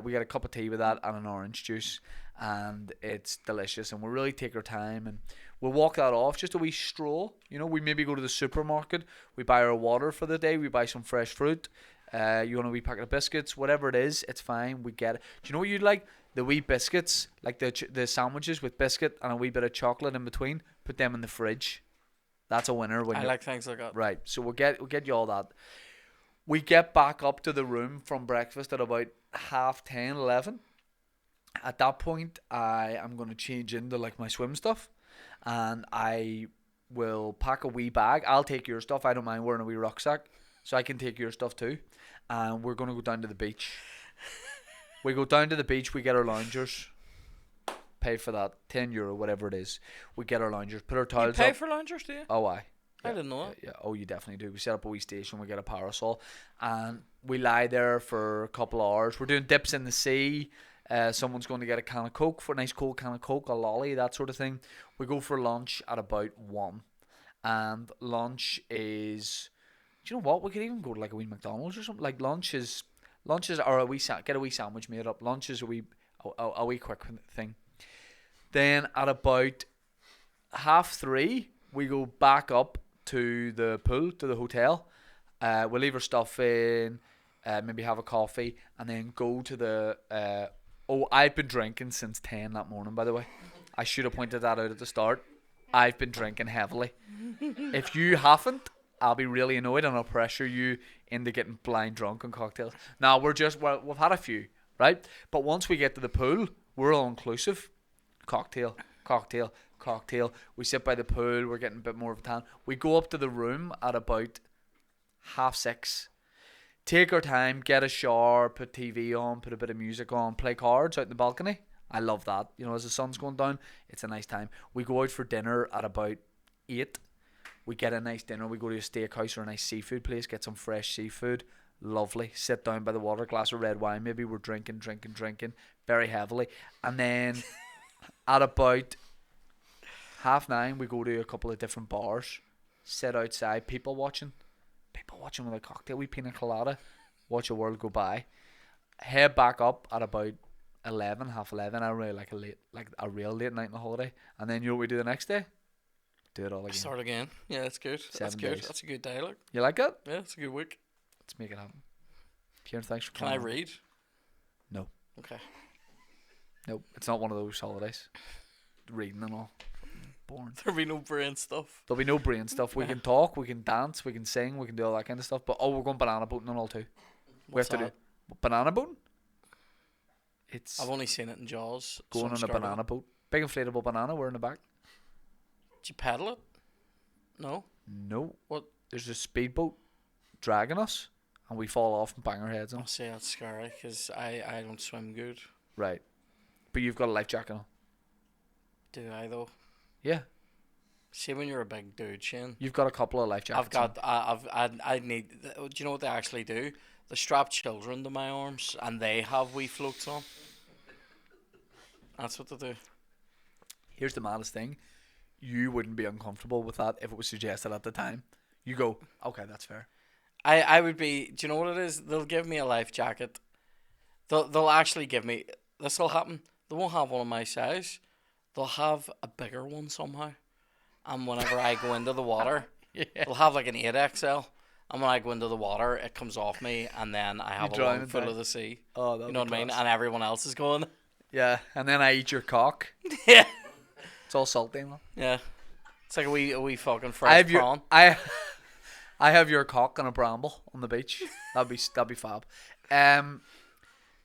We get a cup of tea with that and an orange juice, and it's delicious. And we really take our time, and we'll walk that off, just a wee stroll. You know, we maybe go to the supermarket, we buy our water for the day, we buy some fresh fruit. You want a wee packet of biscuits, whatever it is, it's fine. We get it. Do you know what you'd like? The wee biscuits, like the sandwiches with biscuit and a wee bit of chocolate in between. Put them in the fridge. That's a winner. I like things like that. Right. So we'll get you all that. We get back up to the room from breakfast at about 10:30, 11. At that point, I am going to change into like my swim stuff, and I will pack a wee bag. I'll take your stuff. I don't mind wearing a wee rucksack, so I can take your stuff too. And we're going to go down to the beach. We go down to the beach, we get our loungers, pay for that, €10, whatever it is. We get our loungers, put our towels You pay up. for loungers, do you? Oh, aye. I didn't know that. Yeah. Oh, you definitely do. We set up a wee station, we get a parasol, and we lie there for a couple of hours. We're doing dips in the sea. Someone's going to get a can of Coke, for a nice cold can of Coke, a lolly, that sort of thing. We go for lunch at about 1. And lunch is, do you know what? We could even go to like a wee McDonald's or something. Like lunch is or a wee get a wee sandwich made up. Lunch is a wee quick thing. Then at about 3:30, we go back up to the pool, to the hotel. We'll leave our stuff in, maybe have a coffee, and then go to the. I've been drinking since 10 that morning, by the way. I should have pointed that out at the start. I've been drinking heavily. If you haven't, I'll be really annoyed and I'll pressure you into getting blind drunk on cocktails. Now we've had a few, right? But once we get to the pool, we're all inclusive. Cocktail, cocktail, cocktail. We sit by the pool. We're getting a bit more of a tan. We go up to the room at about 6:30. Take our time, get a shower, put TV on, put a bit of music on, play cards out in the balcony. I love that. You know, as the sun's going down, it's a nice time. We go out for dinner at about 8. We get a nice dinner. We go to a steakhouse or a nice seafood place, get some fresh seafood. Lovely. Sit down by the water, glass of red wine. Maybe we're drinking very heavily. And then at about 9:30, we go to a couple of different bars. Sit outside, people watching with a cocktail, we pina colada, watch the world go by. Head back up at about 11:30. I really like a real late night on a holiday. And then you know what we do the next day? Do it all again. Start again. Yeah, that's good. 7 good. days. That's a good dialogue. You like it? Yeah, it's a good week. Let's make it happen. Ciaran, thanks for Can coming. I read? No. Okay. No, it's not one of those holidays. Reading and all. Boring. There'll be no brain stuff. There'll be no brain stuff. We can talk, we can dance, we can sing, we can do all that kind of stuff. But we're going banana boating and all too. What's we have that? to do banana boating. It's I've only seen it in Jaws. so going I'm on a scared of it. banana boat. Big inflatable banana. We're in the back. Did you paddle it? No. No. What? There's a speedboat dragging us, and we fall off and bang our heads on. I'll say that's scary because I don't swim good. Right. But you've got a life jacket on. Do I though? Yeah. See, when you're a big dude, Shane, You've got a couple of life jackets. I've got. I need. Do you know what they actually do? They strap children to my arms, and they have wee floats on. That's what they do. Here's the maddest thing. You wouldn't be uncomfortable with that if it was suggested at the time. You go, okay, that's fair. I would be. Do you know what it is? They'll give me a life jacket. They'll actually give me. This will happen. They won't have one of my size. They'll have a bigger one somehow. And whenever I go into the water, they'll have like an 8XL. And when I go into the water, it comes off me, and then I have a drown lung in full time. of the sea. Oh, that You know what I mean? And everyone else is going. Yeah, and then I eat your cock. Yeah. It's all salty, man. Yeah. It's like a wee fucking I fresh have prawn. I have your cock on a bramble on the beach. That'd be fab.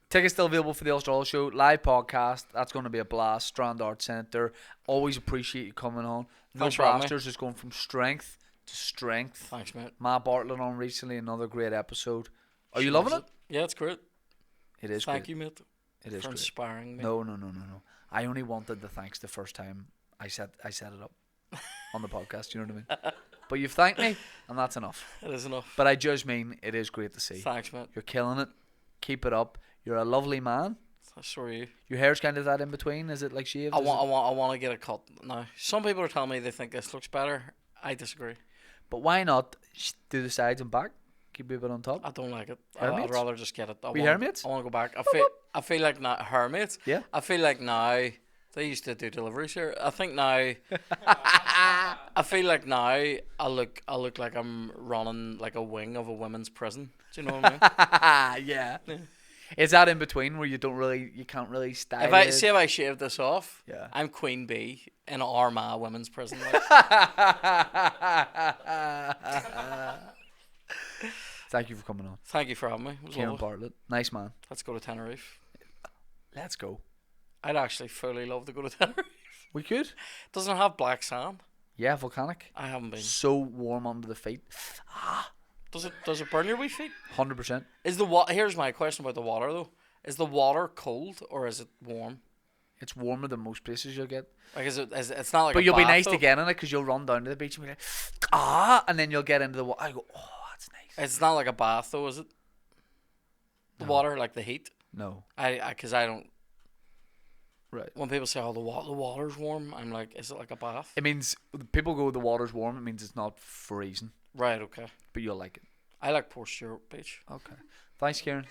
Tickets still available for the Australia show live podcast. That's going to be a blast. Strand Arts Centre. Always appreciate you coming on. No Thanks for having me. Blasters is going from strength to strength. Thanks, mate. Matt Bartlett on recently, another great episode. Are you loving it? Yeah, it's great. It is Thank great. you, mate, It is for great. inspiring me. No. I only wanted the thanks the first time I set it up on the podcast. You know what I mean? But you've thanked me, and that's enough. It is enough. But I just mean it is great to see. Thanks, mate. You're killing it. Keep it up. You're a lovely man. So are you. Your hair's kind of that in between. Is it like shaved? I want to get a cut now. Some people are telling me they think this looks better. I disagree. But why not do the sides and back? Keep it a bit on top. I don't like it. Hairmates? I'd rather just get it. We hairmates? I want to go back. I feel like now hairmates. Yeah. I feel like now they used to do deliveries here. I think now. I feel like now I look like I'm running like a wing of a women's prison. Do you know what I mean? Yeah. Is that in between where you can't really style If it? I shave this off, Yeah. I'm Queen Bee in Armagh women's prison. Like. Thank you for coming on. Thank you for having me. It was Ciaran lovely. Bartlett. Nice man. Let's go to Tenerife. Let's go. I'd actually fully love to go to Tenerife. We could. Doesn't it have black sand? Yeah, volcanic. I haven't been. So warm under the feet. Does it burn your wee feet? 100%. Is the Here's my question about the water though. Is the water cold or is it warm? It's warmer than most places you'll get. Like it's not like. But a you'll be bath, nice though. to get in it because you'll run down to the beach and be like, and then you'll get into the water. I go, oh, that's nice. It's not like a bath though, is it? The water, like the heat. No. Because I don't. Right. When people say, "Oh, the water's warm," I'm like, "Is it like a bath?" It means people go, the water's warm. It means it's not freezing, Right. Okay. but you'll like it. I like Port Stewart Beach. Okay. Thanks, Ciaran.